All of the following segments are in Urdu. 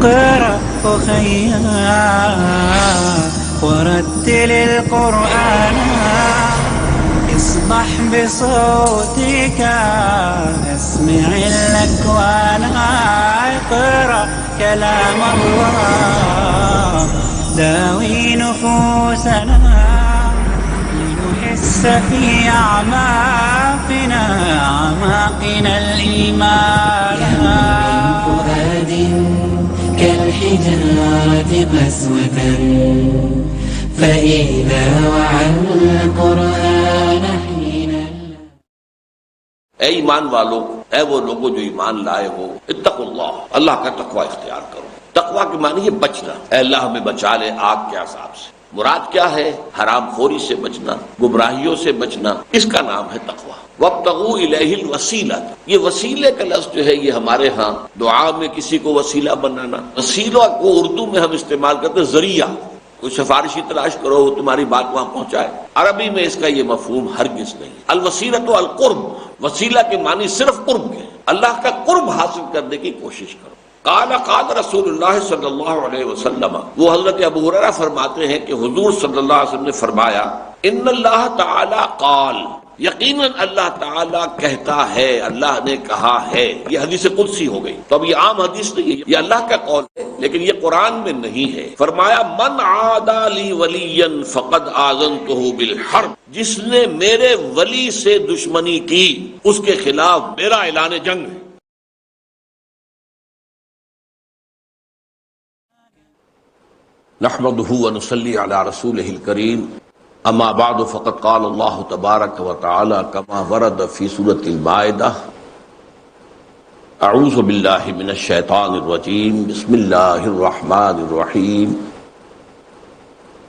اقرأ أخيا ورتل القرآن اصبح بصوتك اسمع الأكوان. اقرأ كلام الله داوي نفوسنا لنحس في أعماقنا الإيمان. فؤاد كالحجارة قسوة فإذا وعى القرآن حين. اے ایمان والو، اے وہ لوگوں جو ایمان لائے ہو، اتقوا اللہ، اللہ کا تقوی اختیار کرو. تقوی کے معنی ہے بچنا. اے اللہ ہمیں بچا لے آگ کے عذاب سے. مراد کیا ہے؟ حرام خوری سے بچنا، گمراہیوں سے بچنا، اس کا نام ہے تقوی. وابتغوا الیہ الوسیلہ، یہ وسیلے کا لفظ جو ہے یہ ہمارے ہاں دعا میں کسی کو وسیلہ بنانا. وسیلہ کو اردو میں ہم استعمال کرتے ہیں ذریعہ. کوئی سفارشی تلاش کرو وہ تمہاری بات وہاں پہنچائے. عربی میں اس کا یہ مفہوم ہرگز نہیں. الوسیلۃ القرب، وسیلہ کے معنی صرف قرب کے، اللہ کا قرب حاصل کرنے کی کوشش کرو. قال رسول اللہ صلی اللہ علیہ وسلم، وہ حضرت ابو ہریرہ فرماتے ہیں کہ حضور صلی اللہ علیہ وسلم نے فرمایا، ان اللہ تعالی قال، یقیناً اللہ تعالیٰ کہتا ہے، اللہ نے کہا ہے. یہ حدیث قدسی ہو گئی. تو اب یہ عام حدیث نہیں ہے، یہ اللہ کا قول ہے، لیکن یہ قرآن میں نہیں ہے. فرمایا من عادى لی ولیا فقد آذنتہ بالحرب، جس نے میرے ولی سے دشمنی کی اس کے خلاف میرا اعلان جنگ ہے. نحمدہ ونصلی علی رسولہ الکریم، اما بعد فقد قال اللہ تبارک و تعالی کما ورد فی سورۃ المائدہ، اعوذ باللہ من الشیطان الرجیم، بسم اللہ الرحمن الرحیم.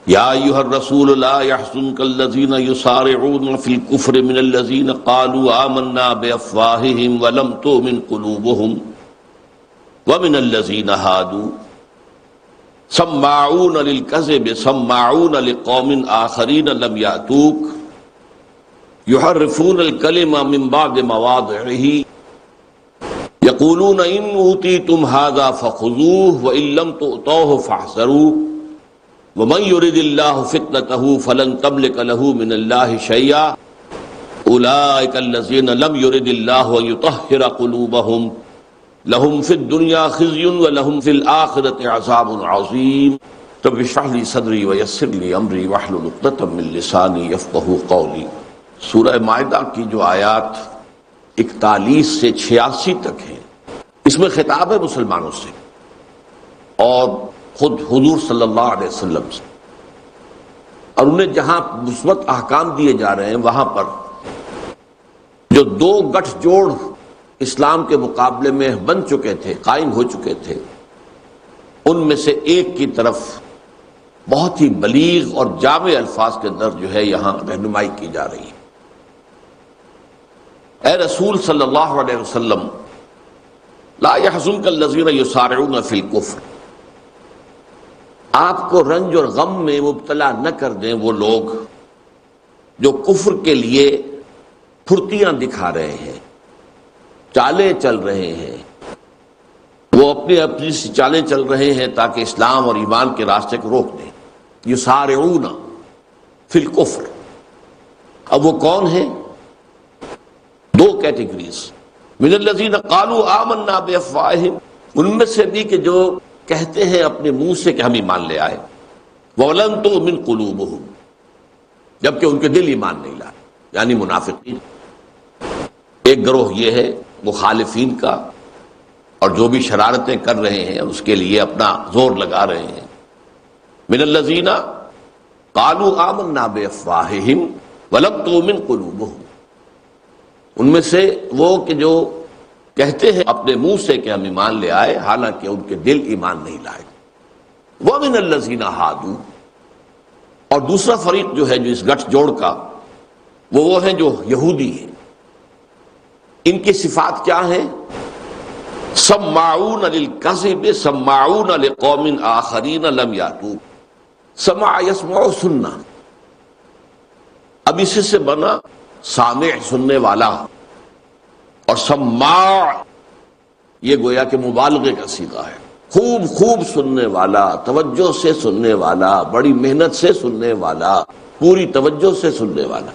یا ایھا الرسول لا يحزنک الذین یسارعون فی الکفر من الذین قالوا آمنا بافواہہم ولم تؤمن قلوبہم ومن الذین ہادوا سماعون للکذب سماعون لقوم آخرین لم یأتوک یحرفون الکلم من بعد مواضعہ یقولون ان اوتیتم ھذا فخذوہ وان لم تؤتوہ فاحذروا ومن یرد اللہ فتنتہ فلن تملک لہ من اللہ شیئا اولئک الذین لم یرد اللہ ان یطہر قلوبہم لہم فی الدنیا خزی ولہم فی الآخرۃ عذاب عظیم. رب اشرح لی صدری ویسر لی امری واحلل عقدۃ من لسانی یفقہوا قولی. سورہ مائدہ کی جو آیات 41 سے 86 تک ہیں، اس میں خطاب ہے مسلمانوں سے اور خود حضور صلی اللہ علیہ وسلم سے، اور انہیں جہاں مثبت احکام دیے جا رہے ہیں وہاں پر جو دو گٹھ جوڑ اسلام کے مقابلے میں بن چکے تھے، قائم ہو چکے تھے، ان میں سے ایک کی طرف بہت ہی بلیغ اور جامع الفاظ کے اندر جو ہے یہاں رہنمائی کی جا رہی ہے. اے رسول صلی اللہ علیہ وسلم، لا يحزنک الذین یسارعون فی الکفر، آپ کو رنج اور غم میں مبتلا نہ کر دیں وہ لوگ جو کفر کے لیے پھرتیاں دکھا رہے ہیں، چالیں چل رہے ہیں. وہ اپنی سی چالیں چل رہے ہیں تاکہ اسلام اور ایمان کے راستے کو روک دیں. یسارعون فی الکفر، اب وہ کون ہیں؟ دو کیٹیگریز. من الذین قالوا آمنا بافواہہم، ان میں سے بھی کہ جو کہتے ہیں اپنے منہ سے کہ ہم ایمان لے آئے، وَلَمْ تُؤْمِنْ قُلُوبُهُمْ، جبکہ ان کے دل ایمان نہیں لائے، یعنی منافقین. ایک گروہ یہ ہے مخالفین کا، اور جو بھی شرارتیں کر رہے ہیں اس کے لیے اپنا زور لگا رہے ہیں. من الذین قالوا آمنا بافواہہم ولم تؤمن قلوبہم، ان میں سے وہ کہ جو کہتے ہیں اپنے منہ سے کہ ہم ایمان لے آئے حالانکہ ان کے دل ایمان نہیں لائے. ومن الذین ہادوا، اور دوسرا فریق جو ہے جو اس گٹھ جوڑ کا وہ ہیں جو یہودی ہیں. ان کی صفات کیا ہیں؟ سماعون للکذب سماعون لقوم آخرین لم یاتوک. سمع یسمع سننا، اب اسی سے بنا سامع سننے والا، اور سماع یہ گویا کہ مبالغے کا صیغہ ہے. خوب خوب سننے والا، توجہ سے سننے والا، بڑی محنت سے سننے والا، پوری توجہ سے سننے والا۔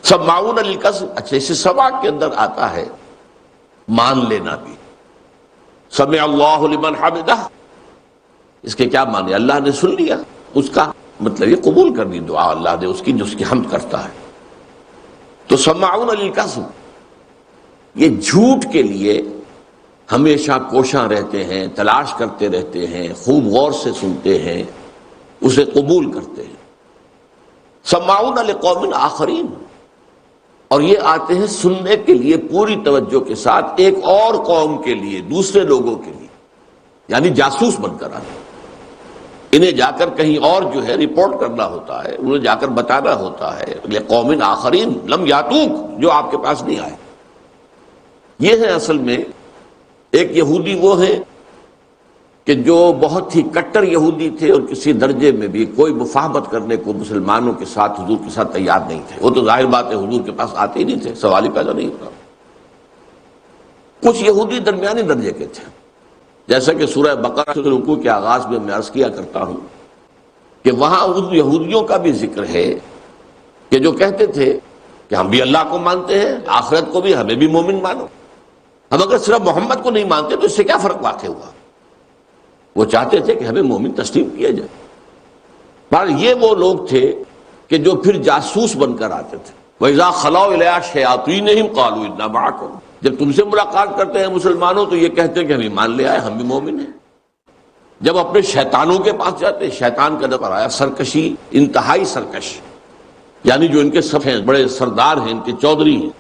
سماعون للکذب، اچھا اسے سماع کے اندر آتا ہے مان لینا بھی۔ سمع اللہ لمن حمدہ، اس کے کیا معنی؟ اللہ نے سن لیا، اس کا مطلب یہ قبول کر دی دعا اللہ نے اس کی جو اس کی حمد کرتا ہے۔ تو سماعون للکذب، یہ جھوٹ کے لیے ہمیشہ کوشاں رہتے ہیں، تلاش کرتے رہتے ہیں، خوب غور سے سنتے ہیں، اسے قبول کرتے ہیں۔ سماعون لقوم آخرین، اور یہ آتے ہیں سننے کے لیے پوری توجہ کے ساتھ ایک اور قوم کے لیے، دوسرے لوگوں کے لیے، یعنی جاسوس بن کر آتے ہیں۔ انہیں جا کر کہیں اور جو ہے رپورٹ کرنا ہوتا ہے، انہیں جا کر بتانا ہوتا ہے، لقوم آخرین لم یاتوک، جو آپ کے پاس نہیں آئے۔ یہ ہے اصل میں ایک یہودی وہ ہے کہ جو بہت ہی کٹر یہودی تھے اور کسی درجے میں بھی کوئی مفاہمت کرنے کو مسلمانوں کے ساتھ، حضور کے ساتھ تیار نہیں تھے۔ وہ تو ظاہر بات ہے حضور کے پاس آتے ہی نہیں تھے، سوال ہی پیدا نہیں ہوتا۔ کچھ یہودی درمیانی درجے کے تھے، جیسا کہ سورہ بقرہ کے رکوع کے آغاز میں عرض کیا کرتا ہوں کہ وہاں ان یہودیوں کا بھی ذکر ہے کہ جو کہتے تھے کہ ہم بھی اللہ کو مانتے ہیں، آخرت کو بھی، ہمیں بھی مومن مانو۔ ہم اگر صرف محمد کو نہیں مانتے تو اس سے کیا فرق واقع ہوا؟ وہ چاہتے تھے کہ ہمیں مومن تسلیم کیا جائے۔ پر یہ وہ لوگ تھے کہ جو پھر جاسوس بن کر آتے تھے۔ وَإِذَا خَلَوْا إِلَىٰ شَيَاطِينِهِمْ قَالُوا إِنَّا مَعَكُمْ، جب تم سے ملاقات کرتے ہیں مسلمانوں تو یہ کہتے ہیں کہ ہم ایمان لے آئے، ہم بھی مومن ہیں۔ جب اپنے شیطانوں کے پاس جاتے ہیں، شیطان کا نظر آیا سرکشی، انتہائی سرکش، یعنی جو ان کے سب ہیں بڑے سردار ہیں، ان کے چودھری ہیں،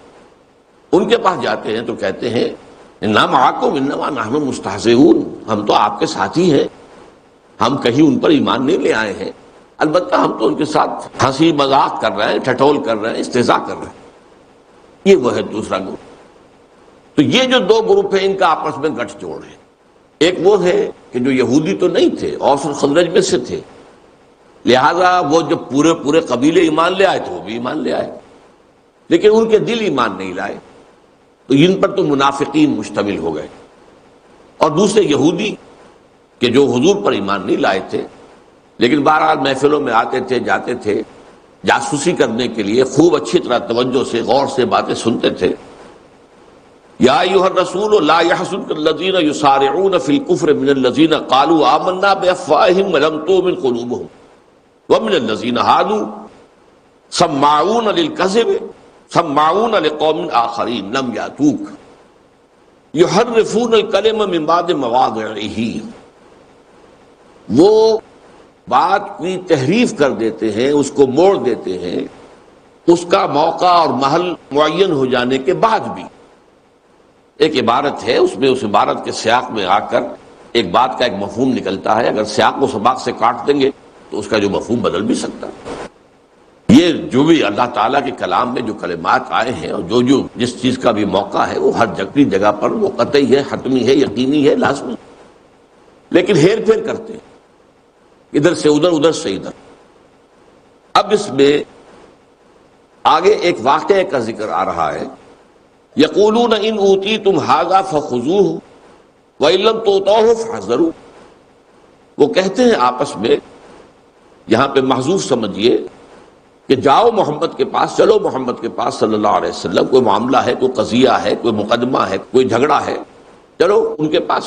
ان کے پاس جاتے ہیں تو کہتے ہیں اِنَّا مَعَكُمْ إِنَّمَا نَحْنُ مُسْتَهْزِئُونَ، ہم تو آپ کے ساتھی ہیں، ہم کہیں ان پر ایمان نہیں لے آئے ہیں، البتہ ہم تو ان کے ساتھ ہنسی مذاق کر رہے ہیں، ٹھٹول کر رہے ہیں، استہزاء کر رہے ہیں۔ یہ وہ ہے دوسرا گروپ۔ تو یہ جو دو گروپ ہیں ان کا آپس میں گٹھ جوڑ ہے۔ ایک وہ ہے کہ جو یہودی تو نہیں تھے، اوس اور خزرج میں سے تھے، لہذا وہ جب پورے قبیلے ایمان لے آئے تو وہ بھی ایمان لے آئے، لیکن ان کے دل ایمان نہیں لائے، تو ان پر تو منافقین مشتمل ہو گئے۔ اور دوسرے یہودی کہ جو حضور پر ایمان نہیں لائے تھے، لیکن بہرحال محفلوں میں آتے تھے، جاتے تھے، جاسوسی کرنے کے لیے خوب اچھی طرح توجہ سے غور سے باتیں سنتے تھے۔ یا ایھا الرسول لا يحزنک الذین یسارعون فی الکفر من الذین قالوا آمنا بافواہہم ولم تؤمن قلوبہم ومن الذین ہادوا سماعون للکذب سماعون لقوم آخرین لم یاتوک یحرفون الکلم من بعد مواضعہ، وہ بات کی تحریف کر دیتے ہیں، اس کو موڑ دیتے ہیں اس کا موقع اور محل معین ہو جانے کے بعد بھی۔ ایک عبارت ہے، اس میں اس عبارت کے سیاق میں آ کر ایک بات کا ایک مفہوم نکلتا ہے، اگر سیاق و سباق سے کاٹ دیں گے تو اس کا جو مفہوم بدل بھی سکتا ہے۔ یہ جو بھی اللہ تعالیٰ کے کلام میں جو کلمات آئے ہیں اور جو جس چیز کا بھی موقع ہے وہ ہر جگہ پر وہ قطعی ہے، حتمی ہے، یقینی ہے، لازمی، لیکن ہیر پھیر کرتے ہیں ادھر سے ادھر، ادھر سے ادھر۔ اب اس میں آگے ایک واقعے کا ذکر آ رہا ہے، یقولون ان اوتیتم ھذا فخذوہ وان لم تؤتوہ فاحذروا، وہ کہتے ہیں آپس میں، یہاں پہ محذوف سمجھیے کہ جاؤ محمد کے پاس، چلو محمد کے پاس صلی اللہ علیہ وسلم، کوئی معاملہ ہے، کوئی قضیہ ہے، کوئی مقدمہ ہے، کوئی جھگڑا ہے، چلو ان کے پاس۔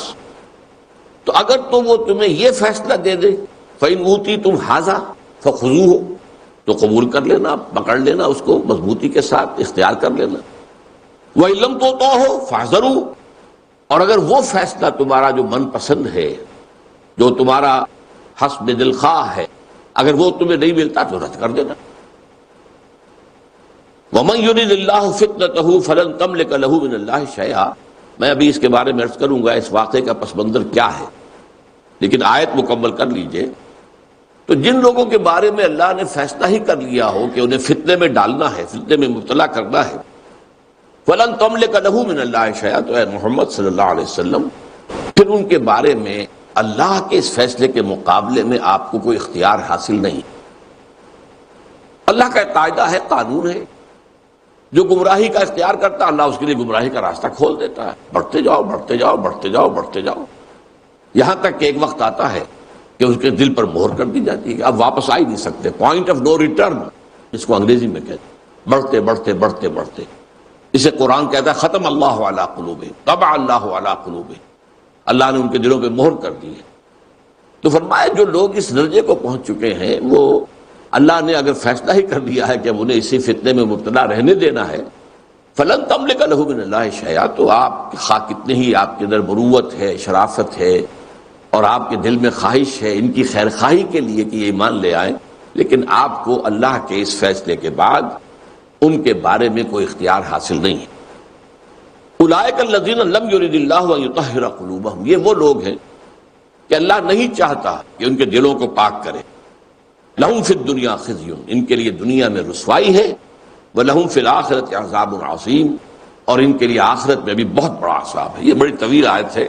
تو اگر تو وہ تمہیں یہ فیصلہ دے دے فَإِنْ أُوتِيتُمْ هَذَا فَخُذُوهُ، تو قبول کر لینا، پکڑ لینا اس کو مضبوطی کے ساتھ، اختیار کر لینا۔ وَإِنْ لَمْ تُؤْتَوْهُ فَاحْذَرُوا، اور اگر وہ فیصلہ تمہارا جو من پسند ہے، جو تمہارا حسب دل خواہ ہے، اگر وہ تمہیں نہیں ملتا تو رد کر دینا۔ وَمَنْ يُرِدِ اللَّهُ فِتْنَتَهُ فَلَنْ تَمْلِكَ لَهُ مِنَ اللَّهِ شَيْئًا، میں ابھی اس کے بارے میں عرض کروں گا اس واقعے کا پس منظر کیا ہے، لیکن آیت مکمل کر لیجئے۔ تو جن لوگوں کے بارے میں اللہ نے فیصلہ ہی کر لیا ہو کہ انہیں فتنے میں ڈالنا ہے، فتنے میں مبتلا کرنا ہے، فَلَنْ تَمْلِكَ لَهُ مِنَ اللَّهِ شَيْئًا، تو اے محمد صلی اللہ علیہ وسلم پھر ان کے بارے میں اللہ کے اس فیصلے کے مقابلے میں آپ کو کوئی اختیار حاصل نہیں۔ اللہ کا قاعدہ ہے، قانون ہے، جو گمراہی کا اختیار کرتا ہے اللہ اس کے لیے گمراہی کا راستہ کھول دیتا ہے، بڑھتے جاؤ بڑھتے جاؤ بڑھتے جاؤ بڑھتے جاؤ۔ یہاں تک کہ ایک وقت آتا ہے کہ اس کے دل پر مہر کر دی جاتی ہے کہ اب واپس آ ہی نہیں سکتے. پوائنٹ آف نو ریٹرن اس کو انگریزی میں کہتے ہیں. بڑھتے بڑھتے بڑھتے بڑھتے اسے قرآن کہتا ہے ختم اللہ علی قلوبہم طبع اللہ علی قلوبہم. اللہ نے ان کے دلوں پہ مہر کر دی ہے. تو فرمایا جو لوگ اس درجے کو پہنچ چکے ہیں وہ اللہ نے اگر فیصلہ ہی کر دیا ہے کہ اب انہیں اسی فتنے میں مبتلا رہنے دینا ہے فلن تملک لہ من اللہ شیئا، تو آپ خواہ کتنے ہی آپ کے اندر مروت ہے، شرافت ہے اور آپ کے دل میں خواہش ہے ان کی خیر خواہی کے لیے کہ یہ ایمان لے آئیں، لیکن آپ کو اللہ کے اس فیصلے کے بعد ان کے بارے میں کوئی اختیار حاصل نہیں ہے. اولئک الذین لم یرد اللہ ان یطہر قلوبہم، یہ وہ لوگ ہیں کہ اللہ نہیں چاہتا کہ ان کے دلوں کو پاک کرے. لہم فی الدنیا خزی، ان کے لیے دنیا میں رسوائی ہے، وَلَهُمْ فِي الْآخِرَةِ عَذَابٌ عَظِيمٌ، اور ان کے لیے آخرت میں بھی بہت بڑا عذاب ہے. یہ بڑی طویل آیت ہے.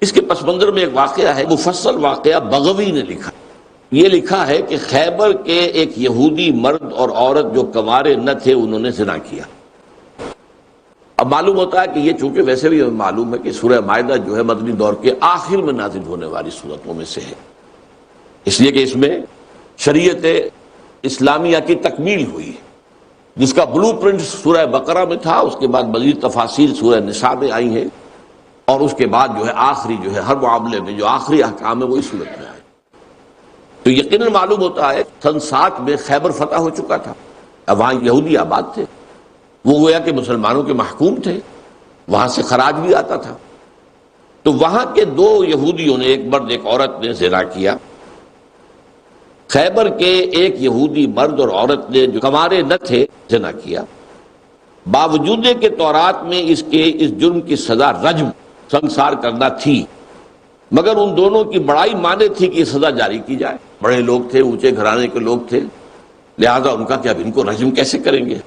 اس کے پس منظر میں ایک واقعہ ہے، مفصل واقعہ بغوی نے لکھا. یہ لکھا ہے کہ خیبر کے ایک یہودی مرد اور عورت جو کنوارے نہ تھے انہوں نے زنا کیا. اب معلوم ہوتا ہے کہ یہ چونکہ ویسے بھی معلوم ہے کہ سورہ مائدہ جو ہے مدنی دور کے آخر میں نازل ہونے والی صورتوں میں سے ہے، اس لیے کہ اس میں شریعت اسلامیہ کی تکمیل ہوئی ہے جس کا بلو پرنٹ سورہ بقرہ میں تھا. اس کے بعد مزید تفاصیل سورہ نساء میں آئی ہیں اور اس کے بعد جو ہے آخری جو ہے ہر معاملے میں جو آخری احکام ہے وہ اس صورت میں آئے. تو یقیناً معلوم ہوتا ہے سن 7 میں خیبر فتح ہو چکا تھا. اب وہاں یہودی آباد تھے، وہ گویا کہ مسلمانوں کے محکوم تھے، وہاں سے خراج بھی آتا تھا. تو وہاں کے 2 یہودیوں نے، ایک مرد ایک عورت نے زنا کیا. خیبر کے ایک یہودی مرد اور عورت نے جو کنوارے نہ تھے زنا کیا، باوجود کہ تورات میں اس جرم کی سزا رجم سنسار کرنا تھی، مگر ان دونوں کی بڑائی مانے تھی کہ یہ سزا جاری کی جائے. بڑے لوگ تھے، اونچے گھرانے کے لوگ تھے، لہذا ان کا کہ اب ان کو رجم کیسے کریں گے.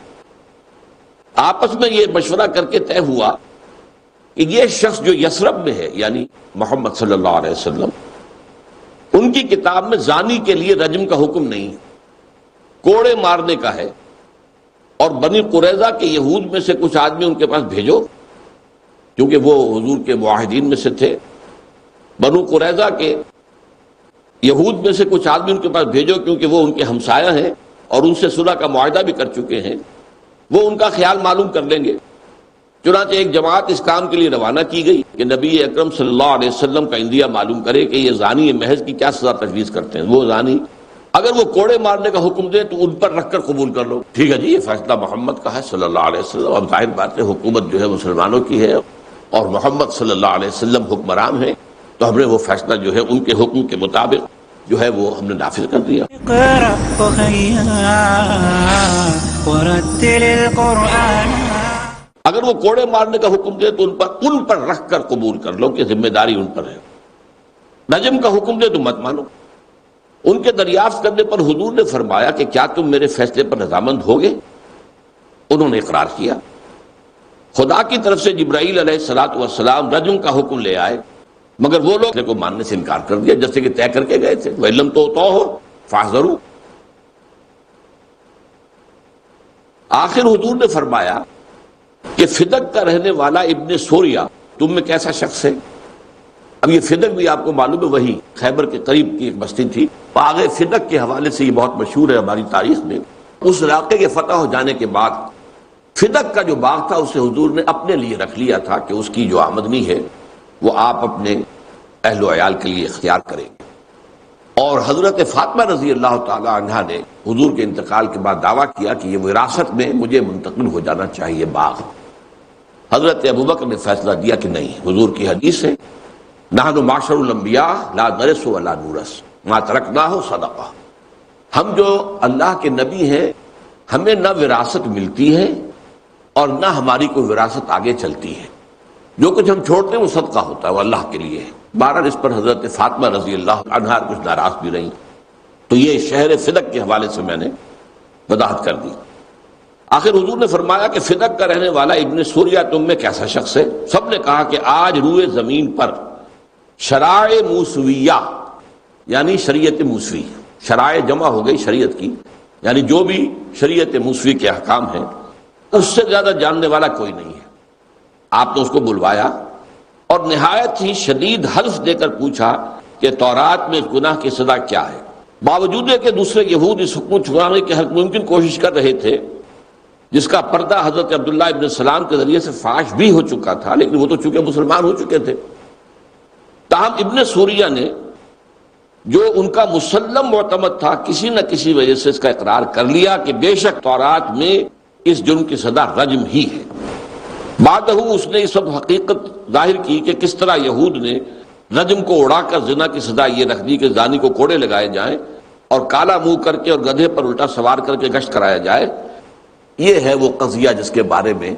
آپس میں یہ مشورہ کر کے طے ہوا کہ یہ شخص جو یثرب میں ہے یعنی محمد صلی اللہ علیہ وسلم، ان کی کتاب میں زانی کے لیے رجم کا حکم نہیں، کوڑے مارنے کا ہے. اور بنی قریظہ کے یہود میں سے کچھ آدمی ان کے پاس بھیجو، کیونکہ وہ حضور کے معاہدین میں سے تھے. بنو قریظہ کے یہود میں سے کچھ آدمی ان کے پاس بھیجو کیونکہ وہ ان کے ہمسایہ ہیں اور ان سے صلح کا معاہدہ بھی کر چکے ہیں، وہ ان کا خیال معلوم کر لیں گے. چنانچہ ایک جماعت اس کام کے لیے روانہ کی گئی کہ نبی اکرم صلی اللہ علیہ وسلم کا اندیہ معلوم کرے کہ یہ زانی محض کی کیا سزا تجویز کرتے ہیں. وہ زانی اگر وہ کوڑے مارنے کا حکم دے تو ان پر رکھ کر قبول کر لو. ٹھیک ہے جی، یہ فیصلہ محمد کا ہے صلی اللہ علیہ وسلم. اب ظاہر بات ہے حکومت جو ہے مسلمانوں کی ہے اور محمد صلی اللہ علیہ وسلم حکمران ہیں، تو ہم نے وہ فیصلہ جو ہے ان کے حکم کے مطابق جو ہے وہ ہم نے نافذ کر دیا. اقرأ أخيا ورتل القرآن. اگر وہ کوڑے مارنے کا حکم دے تو ان پر رکھ کر قبول کر لو کہ ذمہ داری ان پر ہے. نجم کا حکم دے تو مت مانو. ان کے دریافت کرنے پر حضور نے فرمایا کہ کیا تم میرے فیصلے پر رضامند ہوگے؟ انہوں نے اقرار کیا. خدا کی طرف سے جبرائیل علیہ الصلوۃ والسلام رجم کا حکم لے آئے، مگر وہ لوگ کو ماننے سے انکار کر دیا جیسے کہ طے کر کے گئے تھے. وَإِلَّمْ تُؤْتُوهُ فَاحْذَرُوا. آخر حضور نے فرمایا کہ فدق کا رہنے والا ابن سوریا تم میں کیسا شخص ہے. اب یہ فدق بھی آپ کو معلوم ہے وہی خیبر کے قریب کی ایک بستی تھی. باغ فدق کے حوالے سے یہ بہت مشہور ہے ہماری تاریخ میں. اس علاقے کے فتح ہو جانے کے بعد فدق کا جو باغ تھا اسے حضور نے اپنے لیے رکھ لیا تھا کہ اس کی جو آمدنی ہے وہ آپ اپنے اہل و عیال کے لیے اختیار کریں گے. اور حضرت فاطمہ رضی اللہ تعالی عنہا نے حضور کے انتقال کے بعد دعویٰ کیا کہ یہ وراثت میں مجھے منتقل ہو جانا چاہیے باغ. حضرت ابوبکر نے فیصلہ دیا کہ نہیں، حضور کی حدیث ہے نحن معاشر الانبیاء لا نرث ولا نورث ما ترکناہ صدقہ. ہم جو اللہ کے نبی ہیں ہمیں نہ وراثت ملتی ہے اور نہ ہماری کوئی وراثت آگے چلتی ہے. جو کچھ ہم چھوڑتے ہیں وہ صدقہ ہوتا ہے، وہ اللہ کے لیے ہے. بہرحال اس پر حضرت فاطمہ رضی اللہ عنہا کچھ ناراض بھی رہیں. تو یہ شہر فدق کے حوالے سے میں نے وضاحت کر دی. آخر حضور نے فرمایا کہ فدق کا رہنے والا ابن سوریا تم میں کیسا شخص ہے. سب نے کہا کہ آج روئے زمین پر شرائع موسویہ یعنی شریعت موسوی، شرائع جمع ہو گئی شریعت کی، یعنی جو بھی شریعت موسوی کے احکام ہیں اس سے زیادہ جاننے والا کوئی نہیں ہے. آپ نے اس کو بلوایا اور نہایت ہی شدید حلف دے کر پوچھا کہ تورات میں گناہ کی سزا کیا ہے، باوجود کہ دوسرے یہود اس حکم چھپانے کی ہر ممکن کوشش کر رہے تھے، جس کا پردہ حضرت عبداللہ ابن سلام کے ذریعے سے فاش بھی ہو چکا تھا، لیکن وہ تو چونکہ مسلمان ہو چکے تھے۔ تاہم ابن سوریہ نے جو ان کا مسلم معتمد تھا، کسی نہ کسی وجہ سے اس کا اقرار کر لیا کہ بے شک تورات میں اس جرم کی سزا رجم ہی ہے۔ بعدہ اس نے یہ سب حقیقت ظاہر کی کہ کس طرح یہود نے رجم کو اڑا کر زنا کی سزا یہ رکھ دی کہ زانی کو کوڑے لگائے جائیں اور کالا منہ کر کے اور گدھے پر الٹا سوار کر کے گشت کرایا جائے۔ یہ ہے وہ قضیہ جس کے بارے میں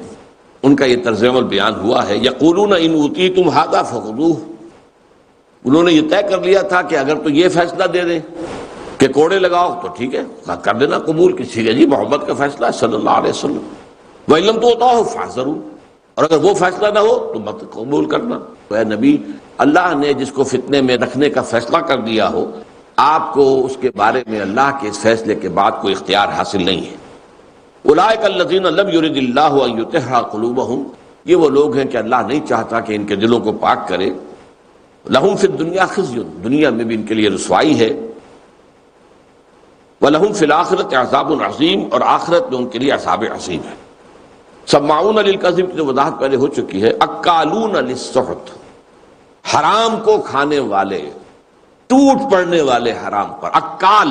ان کا یہ طرز عمل بیان ہوا ہے۔ یقولون ان اوتیتم ھذا فخذوہ، انہوں نے یہ طے کر لیا تھا کہ اگر تو یہ فیصلہ دے دیں کہ کوڑے لگاؤ تو ٹھیک ہے، کر دینا قبول، کسی کا جی محمد کا فیصلہ ہے صلی اللہ علیہ وسلم، وَإِن لَمْ تُؤْتَوْهُ فَاحْذَرُوا، اور اگر وہ فیصلہ نہ ہو تو مت قبول کرنا۔ تو اے نبی، اللہ نے جس کو فتنے میں رکھنے کا فیصلہ کر دیا ہو، آپ کو اس کے بارے میں اللہ کے اس فیصلے کے بعد کوئی اختیار حاصل نہیں ہے۔ اولئک الذین لم یرد اللہ ان یطہر قلوبہم، یہ وہ لوگ ہیں کہ اللہ نہیں چاہتا کہ ان کے دلوں کو پاک کرے۔ لہم فی الدنیا خزی، دنیا میں بھی ان کے لیے رسوائی ہے، وَلَهُمْ فِي الْآخِرَةِ عَذَابٌ عَظِيمٌ، اور آخرت میں ان کے لیے عذاب عظیم ہے۔ سماعون للکذب کی جو وضاحت پہلے ہو چکی ہے۔ اکالون للسحت، حرام کو کھانے والے، ٹوٹ پڑنے والے حرام پر۔ اکال،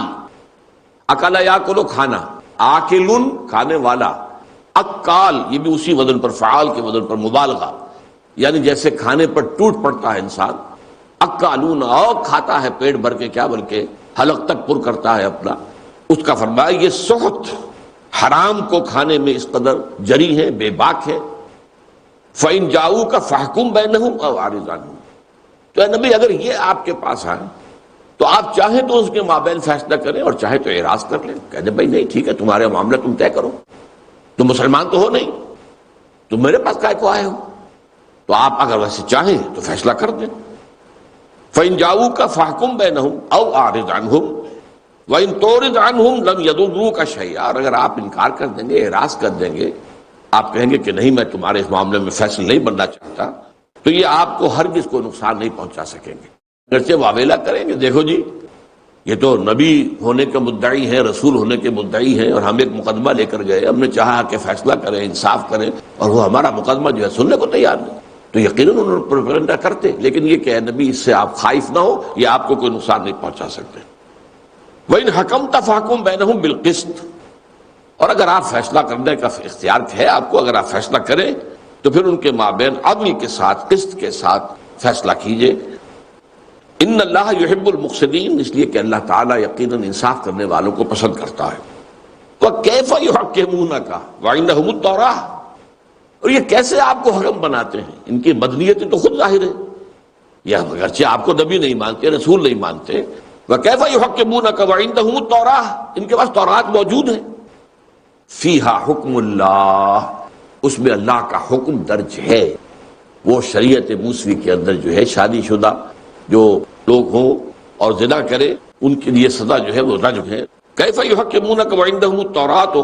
اکلا یاکلو کھانا، آکلن کھانے والا، اکال یہ بھی اسی وزن پر، فعال کے وزن پر مبالغہ، یعنی جیسے کھانے پر ٹوٹ پڑتا ہے انسان۔ اکالون، اور کھاتا ہے پیٹ بھر کے، کیا بلکہ حلق تک پر کرتا ہے اپنا، اس کا فرمایا یہ سحت، حرام کو کھانے میں اس قدر جری ہے، بے باک ہے۔ فَإِن جَاءُوكَ فَاحْكُم بَيْنَهُمْ أَوْ أَعْرِضْ عَنْهُمْ، تو اے نبی اگر یہ آپ کے پاس آئیں تو آپ چاہیں تو اس کے مابین فیصلہ کریں اور چاہے تو اعراض کر لیں، کہہ دیں بھائی نہیں ٹھیک ہے، تمہارے معاملہ تم طے کرو، تم مسلمان تو ہو نہیں، تم میرے پاس کائے کو آئے ہو، تو آپ اگر ویسے چاہیں تو فیصلہ کر دیں۔ فَإِن جَاءُوكَ فَاحْكُم بَيْنَهُمْ أَوْ أَعْرِضْ عَنْهُمْ وَإِن تُعْرِضْ عَنْهُمْ لَمْ يَضُرُّوكَ شَيْئًا، اور اگر آپ انکار کر دیں گے، اعراض کر دیں گے، آپ کہیں گے کہ نہیں میں تمہارے اس معاملے میں فیصلہ نہیں بننا چاہتا، تو یہ آپ کو ہرگز کوئی نقصان نہیں پہنچا سکیں گے۔ اگرچہ واویلا کریں گے، دیکھو جی یہ تو نبی ہونے کے مدعی ہیں، رسول ہونے کے مدعی ہیں، اور ہم ایک مقدمہ لے کر گئے، ہم نے چاہا کہ فیصلہ کریں، انصاف کریں، اور وہ ہمارا مقدمہ جو ہے سننے کو تیار نہیں، تو یقیناً انہوں نے پروپیگنڈا کرتے، لیکن یہ کہ اے نبی اس سے آپ خائف نہ ہو، یہ آپ کو کوئی نقصان نہیں پہنچا سکتے۔ وَإِنْ حَكَمْتَ فَاحْكُم بَيْنَهُم بِالْقِسْطِ، اور اگر آپ فیصلہ کرنے کا اختیار ہے آپ کو، اگر آپ فیصلہ کریں تو پھر ان کے مابین عدل کے ساتھ، قسط کے ساتھ فیصلہ کیجئے۔ ان اللہ یحب المقسطین، اس لیے کہ اللہ تعالیٰ یقیناً انصاف کرنے والوں کو پسند کرتا ہے۔ وَكَيْفَ يُحَكِّمُونَكَ وَعِندَهُمُ التَّوْرَاةُ، اور یہ کیسے آپ کو حکم بناتے ہیں، ان کی مدنیت تو خود ظاہر ہے، یہ اگرچہ آپ کو نبی نہیں مانتے، رسول نہیں مانتے۔ وَكَيْفَ يُحَكِّمُونَكَ وَعِندَهُمُ التَّوْرَاةُ، ان کے پاس تورات موجود ہے۔ فِيهَا حُكْمُ اللَّهِ، اس میں اللہ کا حکم درج ہے۔ وہ شریعت موسوی کے اندر جو ہے شادی شدہ جو لوگ ہوں اور زنا کرے ان کے لیے سزا جو ہے وہ رجم ہے۔ کیف یحکمونک وعندہم التوراۃ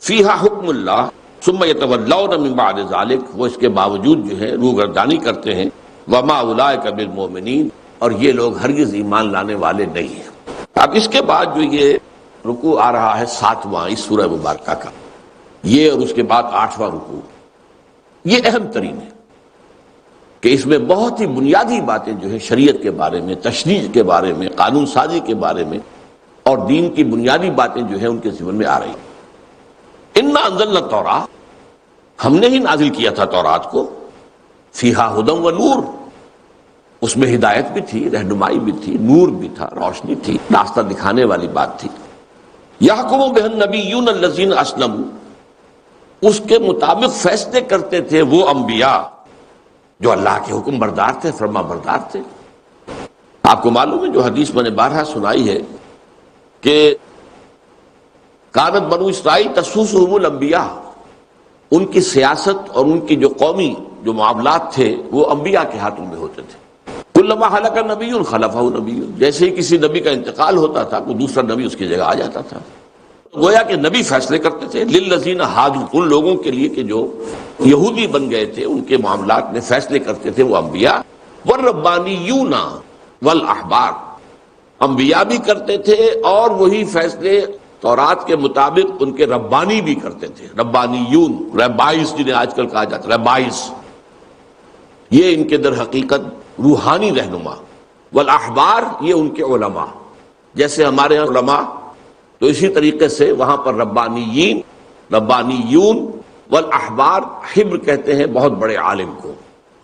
فیہا حکم اللہ ثم یتولون من بعد ذلک، وہ اس کے باوجود جو ہے روگردانی کرتے ہیں۔ وما اولئک بالمؤمنین، اور یہ لوگ ہرگز ایمان لانے والے نہیں ہیں۔ اب اس کے بعد جو یہ رکوع آ رہا ہے 7واں اس سورہ مبارکہ کا، یہ اور اس کے بعد 8واں رکوع، یہ اہم ترین ہے کہ اس میں بہت ہی بنیادی باتیں جو ہے شریعت کے بارے میں، تشریع کے بارے میں، قانون سازی کے بارے میں اور دین کی بنیادی باتیں جو ہیں ان کے ذمن میں آ رہی ہیں۔ انا انزلنا التوراۃ، ہم نے ہی نازل کیا تھا تورات کو، فیہا ھدی و نور، اس میں ہدایت بھی تھی، رہنمائی بھی تھی، نور بھی تھا، روشنی تھی، راستہ دکھانے والی بات تھی۔ یحکم بہ النبیون الذین اسلموا، اس کے مطابق فیصلے کرتے تھے وہ انبیاء جو اللہ کے حکم بردار تھے، فرما بردار تھے۔ آپ کو معلوم ہے جو حدیث میں نے بارہا سنائی ہے کہ کانت بنو اسرائیل تسوسہم الانبیاء، ان کی سیاست اور ان کی جو قومی جو معاملات تھے وہ انبیاء کے ہاتھوں میں ہوتے تھے۔ کلما ہلک نبی خلفہ نبی، جیسے ہی کسی نبی کا انتقال ہوتا تھا کوئی دوسرا نبی اس کی جگہ آ جاتا تھا۔ گویا کہ نبی فیصلے کرتے تھے، للذین ہادوا، ان لوگوں کے لیے کہ جو یہودی بن گئے تھے، ان کے معاملات میں فیصلے کرتے تھے وہ انبیاء، والربانیون والاحبار، انبیاء بھی کرتے تھے اور وہی فیصلے تورات کے مطابق ان کے ربانی بھی کرتے تھے، ربانیون، ریبائز جنہیں آج کل کہا جاتا ہے، ریبائز، یہ ان کے در حقیقت روحانی رہنما، والاحبار یہ ان کے علماء، جیسے ہمارے یہاں علماء، تو اسی طریقے سے وہاں پر ربانیین، ربانیون والاحبار، حبر کہتے ہیں بہت بڑے عالم کو،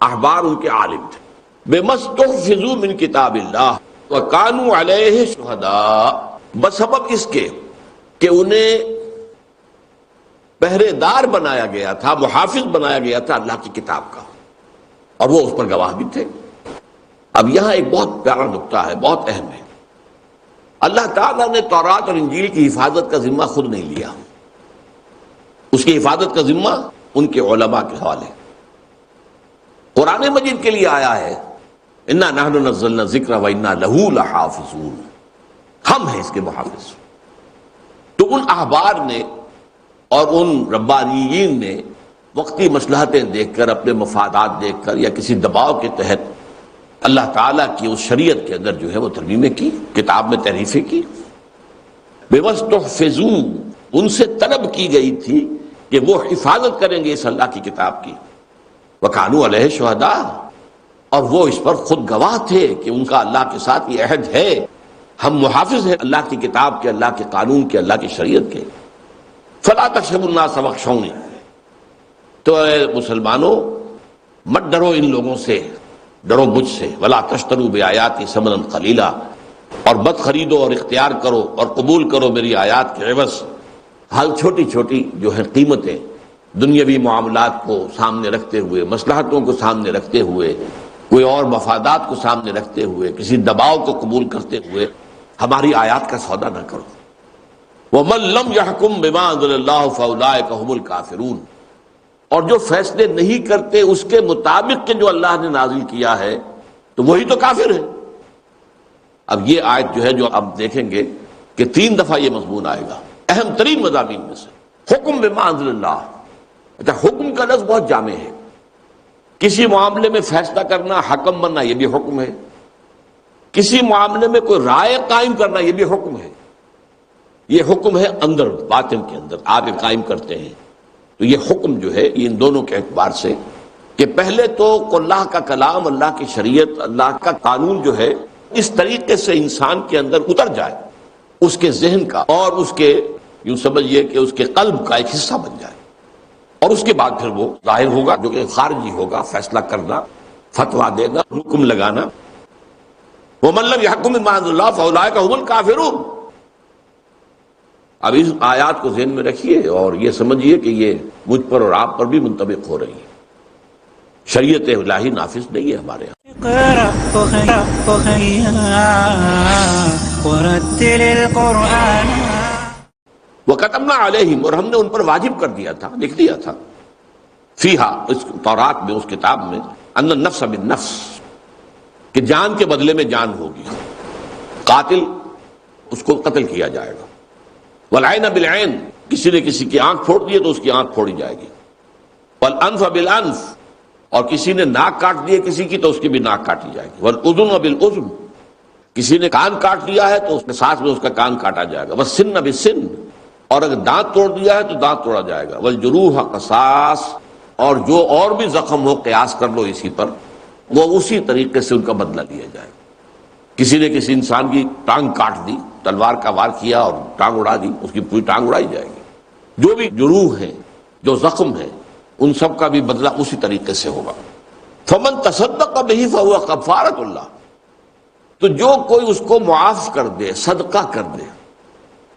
احبار ان کے عالم تھے، بما استحفظوا من کتاب اللہ وکانوا علیہ شہداء، بسبب اس کے کہ انہیں پہرے دار بنایا گیا تھا، محافظ بنایا گیا تھا اللہ کی کتاب کا، اور وہ اس پر گواہ بھی تھے۔ اب یہاں ایک بہت پیارا نقطہ ہے، بہت اہم ہے۔ اللہ تعالیٰ نے تورات اور انجیل کی حفاظت کا ذمہ خود نہیں لیا، اس کی حفاظت کا ذمہ ان کے علماء کے حوالے۔ قرآن مجید کے لیے آیا ہے انا نحن نزلنا الذکر وانا لہ لحافظون، ہم ہیں اس کے محافظ۔ تو ان احبار نے اور ان ربانیین نے وقتی مصلحتیں دیکھ کر، اپنے مفادات دیکھ کر، یا کسی دباؤ کے تحت اللہ تعالیٰ کی اس شریعت کے اندر جو ہے وہ ترمیمیں کی، کتاب میں تحریفیں کی۔ بِمَسْتُحْفِظُوا، ان سے طلب کی گئی تھی کہ وہ حفاظت کریں گے اس اللہ کی کتاب کی، وَكَانُوا عَلَيْهِ شُهَدَاءَ، اور وہ اس پر خود گواہ تھے کہ ان کا اللہ کے ساتھ یہ عہد ہے، ہم محافظ ہیں اللہ کی کتاب کے، اللہ کے قانون کے، اللہ کی شریعت کے۔ فَلَا تَخْشَوُا النَّاسَ وَاخْشَوْنِی، تو اے مسلمانوں مت ڈرو ان لوگوں سے، ڈرو مجھ سے، وَلَا تَشْتَرُوا بِآيَاتِي ثَمَنًا قَلِيلًا، اور مت خریدو اور اختیار کرو اور قبول کرو میری آیات کے عوض حال چھوٹی چھوٹی جو ہیں قیمتیں، دنیاوی معاملات کو سامنے رکھتے ہوئے، مصلحتوں کو سامنے رکھتے ہوئے، کوئی اور مفادات کو سامنے رکھتے ہوئے، کسی دباؤ کو قبول کرتے ہوئے ہماری آیات کا سودا نہ کرو۔ وَمَن لَّمْ يَحْكُم بِمَا أَنزَلَ اللَّهُ فَأُولَٰئِكَ هُمُ الْكَافِرُونَ، اور جو فیصلے نہیں کرتے اس کے مطابق کہ جو اللہ نے نازل کیا ہے تو وہی تو کافر ہے۔ اب یہ آیت جو ہے، جو آپ دیکھیں گے کہ 3 دفعہ یہ مضمون آئے گا، اہم ترین مضامین میں سے، حکم بما انزل اللہ۔ اچھا، حکم کا لفظ بہت جامع ہے، کسی معاملے میں فیصلہ کرنا، حکم بننا، یہ بھی حکم ہے، کسی معاملے میں کوئی رائے قائم کرنا، یہ بھی حکم ہے۔ یہ حکم ہے اندر، باطن کے اندر آپ قائم کرتے ہیں، تو یہ حکم جو ہے یہ ان دونوں کے اعتبار سے کہ پہلے تو اللہ کا کلام، اللہ کی شریعت، اللہ کا قانون جو ہے اس طریقے سے انسان کے اندر اتر جائے، اس کے ذہن کا اور اس کے، یوں سمجھیے کہ اس کے قلب کا ایک حصہ بن جائے، اور اس کے بعد پھر وہ ظاہر ہوگا، جو کہ خارجی ہوگا، فیصلہ کرنا، فتویٰ دینا، حکم لگانا۔ وَمَن لَّمْ يَحْكُم بِمَا أَنزَلَ اللَّهُ فَأُولَٰئِكَ هُمُ الْكَافِرُونَ۔ اب اس آیات کو ذہن میں رکھیے اور یہ سمجھیے کہ یہ مجھ پر اور آپ پر بھی منطبق ہو رہی ہے، شریعت الہی نافذ نہیں ہے ہمارے یہاں۔ اقرأ ورتل القرآن۔ وَكَتَبْنَا عَلَيْهِمْ، اور ہم نے ان پر واجب کر دیا تھا، لکھ دیا تھا، فیہا، اس تورات میں، اس کتاب میں، ان النفس بالنفس، کہ جان کے بدلے میں جان ہوگی، قاتل اس کو قتل کیا جائے گا، والعین بالعین، کسی نے کسی کی آنکھ پھوڑ دی ہے تو اس کی آنکھ پھوڑی جائے گی، والانف بالانف، اور کسی نے ناک کاٹ دی ہے کسی کی تو اس کی بھی ناک کاٹی جائے گی، والاذن بالاذن، کسی نے کان کاٹ لیا ہے تو اس کے ساتھ میں اس کا کان کاٹا جائے گا، والسن بالسن، اور اگر دانت توڑ دیا ہے تو دانت توڑا جائے گا، والجروح قصاص، اور جو اور بھی زخم ہو قیاس کر لو اسی پر، وہ اسی طریقے سے ان کا بدلہ لیا جائے گا۔ کسی نے کسی انسان کی ٹانگ کاٹ دی، تلوار کا وار کیا اور ٹانگ اڑا دی، اس کی پوری ٹانگ اڑائی جائے گی۔ جو بھی جروح ہیں، جو زخم ہیں، ان سب کا بھی بدلہ اسی طریقے سے ہوگا۔ فمن تصدق بہ فہو کفارۃ اللہ، تو جو کوئی اس کو معاف کر دے، صدقہ کر دے،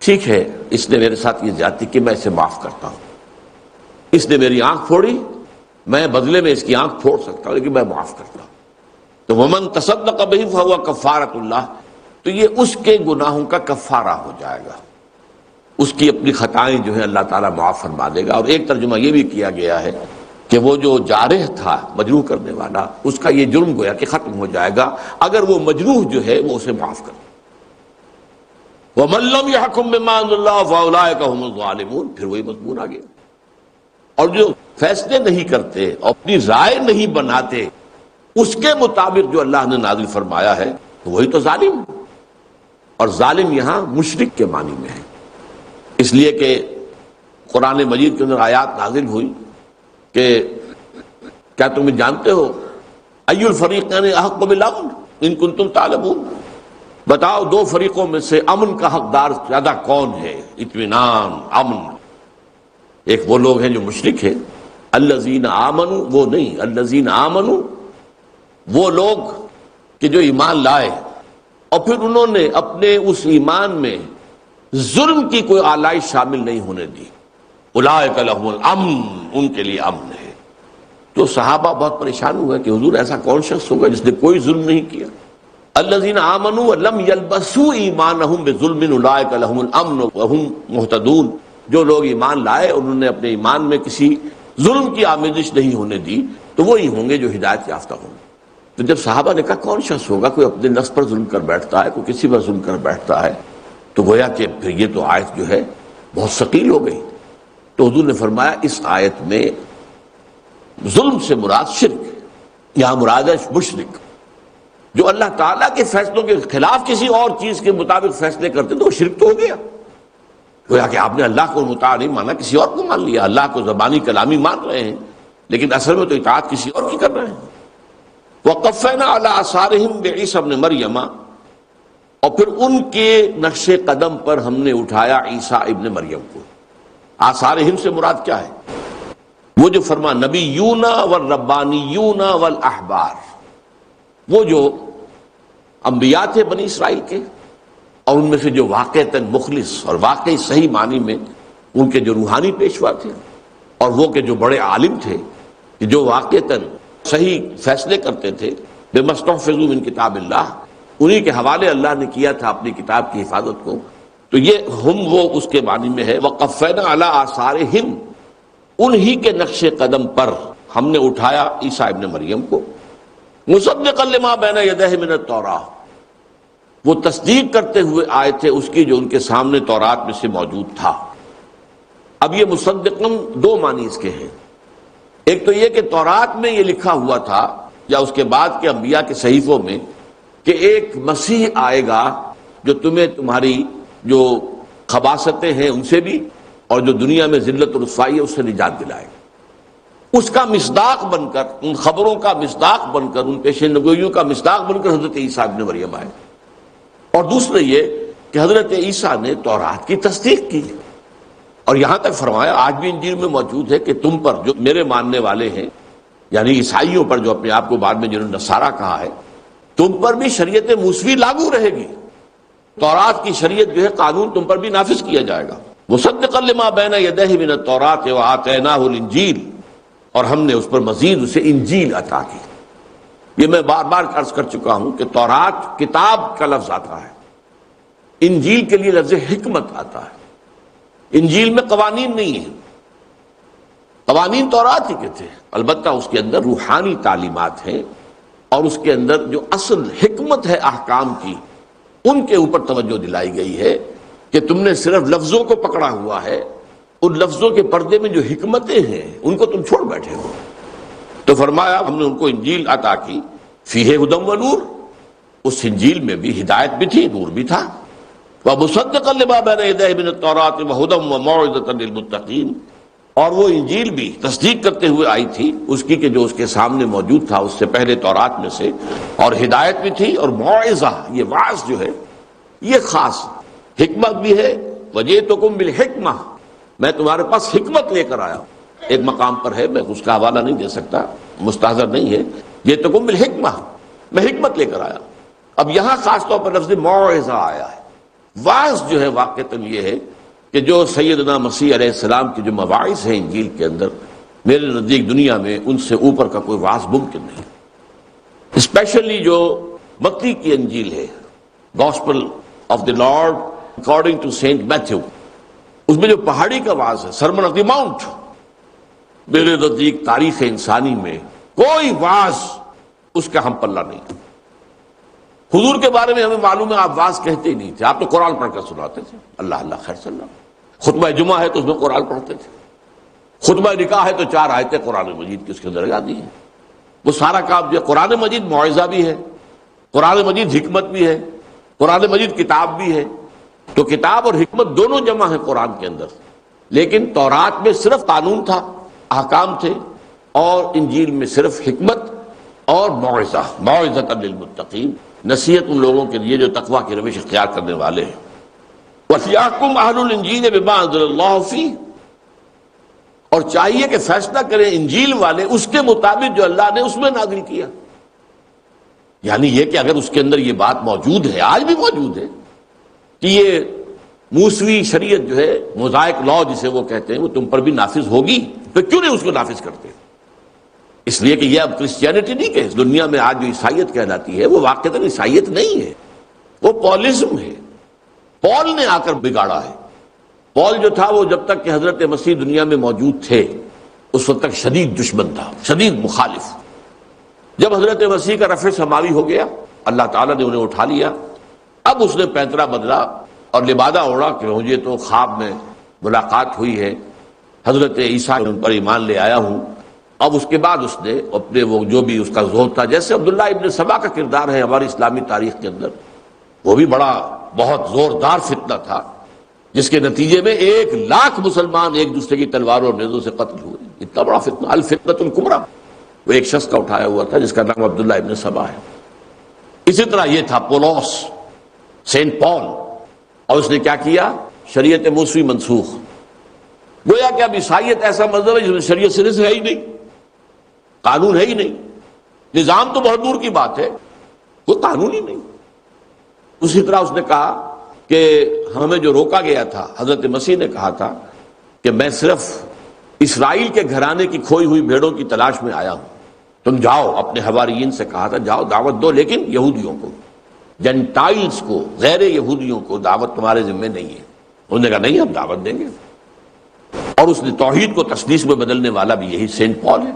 ٹھیک ہے اس نے میرے ساتھ یہ زیادتی کی، میں اسے معاف کرتا ہوں، اس نے میری آنکھ پھوڑی، میں بدلے میں اس کی آنکھ پھوڑ سکتا ہوں لیکن میں معاف کرتا ہوں، تو ومن تصدق بہ فہو کفارۃ اللہ، تو یہ اس کے گناہوں کا کفارہ ہو جائے گا، اس کی اپنی خطائیں جو ہیں اللہ تعالیٰ معاف فرما دے گا۔ اور ایک ترجمہ یہ بھی کیا گیا ہے کہ وہ جو جارح تھا، مجروح کرنے والا، اس کا یہ جرم گویا کہ ختم ہو جائے گا اگر وہ مجروح جو ہے وہ اسے معاف کر۔ وَمَن لَّمْ يَحْكُم بِمَا أَنزَلَ اللَّهُ فَأُولَٰئِكَ هُمُ الظَّالِمُونَ، پھر وہی مضمون آ گیا. اور جو فیصلے نہیں کرتے اور اپنی رائے نہیں بناتے اس کے مطابق جو اللہ نے نازل فرمایا ہے تو وہی تو ظالم. اور ظالم یہاں مشرک کے معنی میں ہے، اس لیے کہ قرآن مجید کے اندر آیات نازل ہوئی کہ کیا تم جانتے ہو ای الفریقین احق بالامن ان کنتم تعلمون، بتاؤ دو فریقوں میں سے امن کا حقدار زیادہ کون ہے، اطمینان، امن. ایک وہ لوگ ہیں جو مشرک ہیں، الذین آمنوا وہ نہیں، الذین آمنوا وہ لوگ کہ جو ایمان لائے اور پھر انہوں نے اپنے اس ایمان میں ظلم کی کوئی آلائش شامل نہیں ہونے دی. اولئک لہم الامن، ان کے لیے امن ہے. تو صحابہ بہت پریشان ہوئے کہ حضور ایسا کون شخص ہوگا جس نے کوئی ظلم نہیں کیا. الذین آمنوا ولم یلبسوا ایمانہم بظلم اولئک لہم الامن وہم مہتدون، جو لوگ ایمان لائے اور انہوں نے اپنے ایمان میں کسی ظلم کی آمیزش نہیں ہونے دی تو وہی ہوں گے جو ہدایت یافتہ ہوں گے. تو جب صحابہ نے کہا کون شخص ہوگا، کوئی اپنے نفس پر ظلم کر بیٹھتا ہے، کوئی کسی پر ظلم کر بیٹھتا ہے، تو گویا کہ پھر یہ تو آیت جو ہے بہت ثقیل ہو گئی. تو حضور نے فرمایا اس آیت میں ظلم سے مراد شرک، یہاں مراد ہے مشرک. جو اللہ تعالیٰ کے فیصلوں کے خلاف کسی اور چیز کے مطابق فیصلے کرتے تو وہ شرک تو ہو گیا. گویا کہ آپ نے اللہ کو مطاع نہیں مانا، کسی اور کو مان لیا. اللہ کو زبانی کلامی مان رہے ہیں لیکن اصل میں تو اطاعت کسی اور کی کر رہے ہیں. وَقَفَّيْنَا عَلَىٰ آثَارِهِمْ بِعِیسَىٰ ابْنِ مَرْیَمَ، اور پھر ان کے نقش قدم پر ہم نے اٹھایا عیسیٰ ابن مریم کو. آثارہم سے مراد کیا ہے؟ وہ جو فرما نبیون والربانیون والاحبار، وہ جو انبیاء تھے بنی اسرائیل کے اور ان میں سے جو واقعتاً مخلص اور واقعی صحیح معنی میں ان کے جو روحانی پیشوا تھے، اور وہ کہ جو بڑے عالم تھے کہ جو واقعتاً صحیح فیصلے کرتے تھے، بما استحفظوا من کتاب اللہ، انہی کے حوالے اللہ نے کیا تھا اپنی کتاب کی حفاظت کو. تو یہ ہم وہ اس کے معنی میں ہے. وقفینا علی آثارہم، انہی کے نقش قدم پر ہم نے اٹھایا عیسیٰ ابن مریم کو. مصدقا لما بین یدیہ من التوراۃ، وہ تصدیق کرتے ہوئے آئے تھے اس کی جو ان کے سامنے تورات میں سے موجود تھا. اب یہ مصدقن دو معنی اس کے ہیں. ایک تو یہ کہ تورات میں یہ لکھا ہوا تھا یا اس کے بعد کے انبیاء کے صحیفوں میں کہ ایک مسیح آئے گا جو تمہیں تمہاری جو خباثتیں ہیں ان سے بھی اور جو دنیا میں ذلت و رسوائی ہے اس سے نجات دلائے گا. اس کا مصداق بن کر، ان خبروں کا مصداق بن کر، ان پیشین گوئیوں کا مصداق بن کر حضرت عیسیٰ ابن مریم آئے. اور دوسرے یہ کہ حضرت عیسیٰ نے تورات کی تصدیق کی اور یہاں تک فرمایا آج بھی انجیل میں موجود ہے کہ تم پر جو میرے ماننے والے ہیں، یعنی عیسائیوں پر جو اپنے آپ کو بعد میں جنہوں نے نصارہ کہا ہے، تم پر بھی شریعت موسوی لاگو رہے گی. تورات کی شریعت جو ہے قانون تم پر بھی نافذ کیا جائے گا. مصدقا لما بین یدیہ من التوراۃ وآتیناہ الانجیل، اور ہم نے اس پر مزید اسے انجیل عطا کی. یہ میں بار بار عرض کر چکا ہوں کہ تورات کتاب کا لفظ آتا ہے، انجیل کے لیے لفظ حکمت آتا ہے. انجیل میں قوانین نہیں ہیں، قوانین تورات ہی کے تھے، البتہ اس کے اندر روحانی تعلیمات ہیں اور اس کے اندر جو اصل حکمت ہے احکام کی ان کے اوپر توجہ دلائی گئی ہے کہ تم نے صرف لفظوں کو پکڑا ہوا ہے، ان لفظوں کے پردے میں جو حکمتیں ہیں ان کو تم چھوڑ بیٹھے ہو. تو فرمایا ہم نے ان کو انجیل عطا کی، فیہ ھدی و نور، اس انجیل میں بھی ہدایت بھی تھی، نور بھی تھا. ومصدقا لما بین یدیہ من التوراۃ وھدی وموعظۃ للمتقین، اور وہ انجیل بھی تصدیق کرتے ہوئے آئی تھی اس کی کہ جو اس کے سامنے موجود تھا اس سے پہلے تورات میں سے، اور ہدایت بھی تھی اور موعظہ، یہ واعظ جو ہے یہ خاص حکمت بھی ہے. وجئتکم بالحکمہ، میں تمہارے پاس حکمت لے کر آیا ہوں. ایک مقام پر ہے، میں اس کا حوالہ نہیں دے سکتا، مستحضر نہیں ہے. جئتکم بالحکمہ، میں حکمت لے کر آیا. اب یہاں خاص طور پر لفظ موعظہ آیا ہے. واعظ جو ہے واقعتاً یہ ہے کہ جو سیدنا مسیح علیہ السلام کی جو مواعظ ہیں انجیل کے اندر، میرے نزدیک دنیا میں ان سے اوپر کا کوئی واعظ ممکن نہیں. اسپیشلی جو متی کی انجیل ہے، gospel of the Lord according to Saint Matthew, اس میں جو پہاڑی کا واعظ ہے، سرمن آف دی ماؤنٹ، میرے نزدیک تاریخ انسانی میں کوئی واعظ اس کا ہم پلہ نہیں. حضور کے بارے میں ہمیں معلوم ہے آپ واز کہتے ہی نہیں تھے، آپ تو قرآن پڑھ کر سناتے تھے، اللہ اللہ خیر صلی اللہ۔ خطبہ جمعہ ہے تو اس میں قرآن پڑھتے تھے، خطبہ نکاح ہے تو 4 آیتیں قرآن مجید کی اس کے اندر لگا دی ہیں۔ وہ سارا کام جو ہے، قرآن مجید موعظہ بھی ہے، قرآن مجید حکمت بھی ہے، قرآن مجید کتاب بھی ہے، تو کتاب اور حکمت دونوں جمع ہیں قرآن کے اندر۔ لیکن تورات میں صرف قانون تھا، احکام تھے، اور انجیل میں صرف حکمت اور موعظہ، موعظۃ للمتقین، نصیحت ان لوگوں کے لیے جو تقویٰ کی روش اختیار کرنے والے ہیں۔ وَلْيَحْكُمْ أَهْلُ الْإِنجِيلِ بِمَا أَنزَلَ اللَّهُ فِيهِ، اور چاہیے کہ فیصلہ کریں انجیل والے اس کے مطابق جو اللہ نے اس میں نازل کیا۔ یعنی یہ کہ اگر اس کے اندر یہ بات موجود ہے، آج بھی موجود ہے، کہ یہ موسوی شریعت جو ہے، موزائک لا جسے وہ کہتے ہیں، وہ تم پر بھی نافذ ہوگی، تو کیوں نہیں اس کو نافذ کرتے؟ اس لیے کہ یہ اب کرسچینٹی نہیں کہ اس دنیا میں آج جو عیسائیت کہلاتی ہے وہ واقعتاً عیسائیت نہیں ہے، وہ پولزم ہے۔ پول نے آ کر بگاڑا ہے۔ پول جو تھا وہ جب تک کہ حضرت مسیح دنیا میں موجود تھے اس وقت تک شدید دشمن تھا، شدید مخالف۔ جب حضرت مسیح کا رفع سماوی ہو گیا، اللہ تعالیٰ نے انہیں اٹھا لیا، اب اس نے پینترا بدلا اور لبادہ اوڑا کہ مجھے تو خواب میں ملاقات ہوئی ہے، حضرت عیسیٰ ان پر ایمان لے آیا ہوں۔ اب اس کے بعد اس نے اپنے وہ جو بھی اس کا زہد تھا، جیسے عبداللہ ابن سبا کا کردار ہے ہماری اسلامی تاریخ کے اندر، وہ بھی بڑا بہت زوردار فتنہ تھا جس کے نتیجے میں 1,00,000 مسلمان ایک دوسرے کی تلواروں اور نیزوں سے قتل ہوئے۔ اتنا بڑا فتنہ، الفتنۃ الکبریٰ، وہ ایک شخص کا اٹھایا ہوا تھا جس کا نام عبداللہ ابن سبا ہے۔ اسی طرح یہ تھا پولس، سینٹ پال، اور اس نے کیا کیا؟ شریعت موسوی منسوخ۔ گویا کہ اب عیسائیت ایسا مذہب ہے جس میں شریعت سرے سے ہے ہی نہیں، قانون ہے ہی نہیں، نظام تو بہت دور کی بات ہے، کوئی قانون ہی نہیں۔ اسی طرح اس نے کہا کہ ہمیں جو روکا گیا تھا، حضرت مسیح نے کہا تھا کہ میں صرف اسرائیل کے گھرانے کی کھوئی ہوئی بھیڑوں کی تلاش میں آیا ہوں، تم جاؤ، اپنے حواریین سے کہا تھا جاؤ دعوت دو، لیکن یہودیوں کو، جنٹائلز کو، غیر یہودیوں کو دعوت تمہارے ذمہ نہیں ہے۔ انہوں نے کہا نہیں، ہم دعوت دیں گے۔ اور اس نے توحید کو تسلیث میں بدلنے والا بھی یہی سینٹ پال ہے۔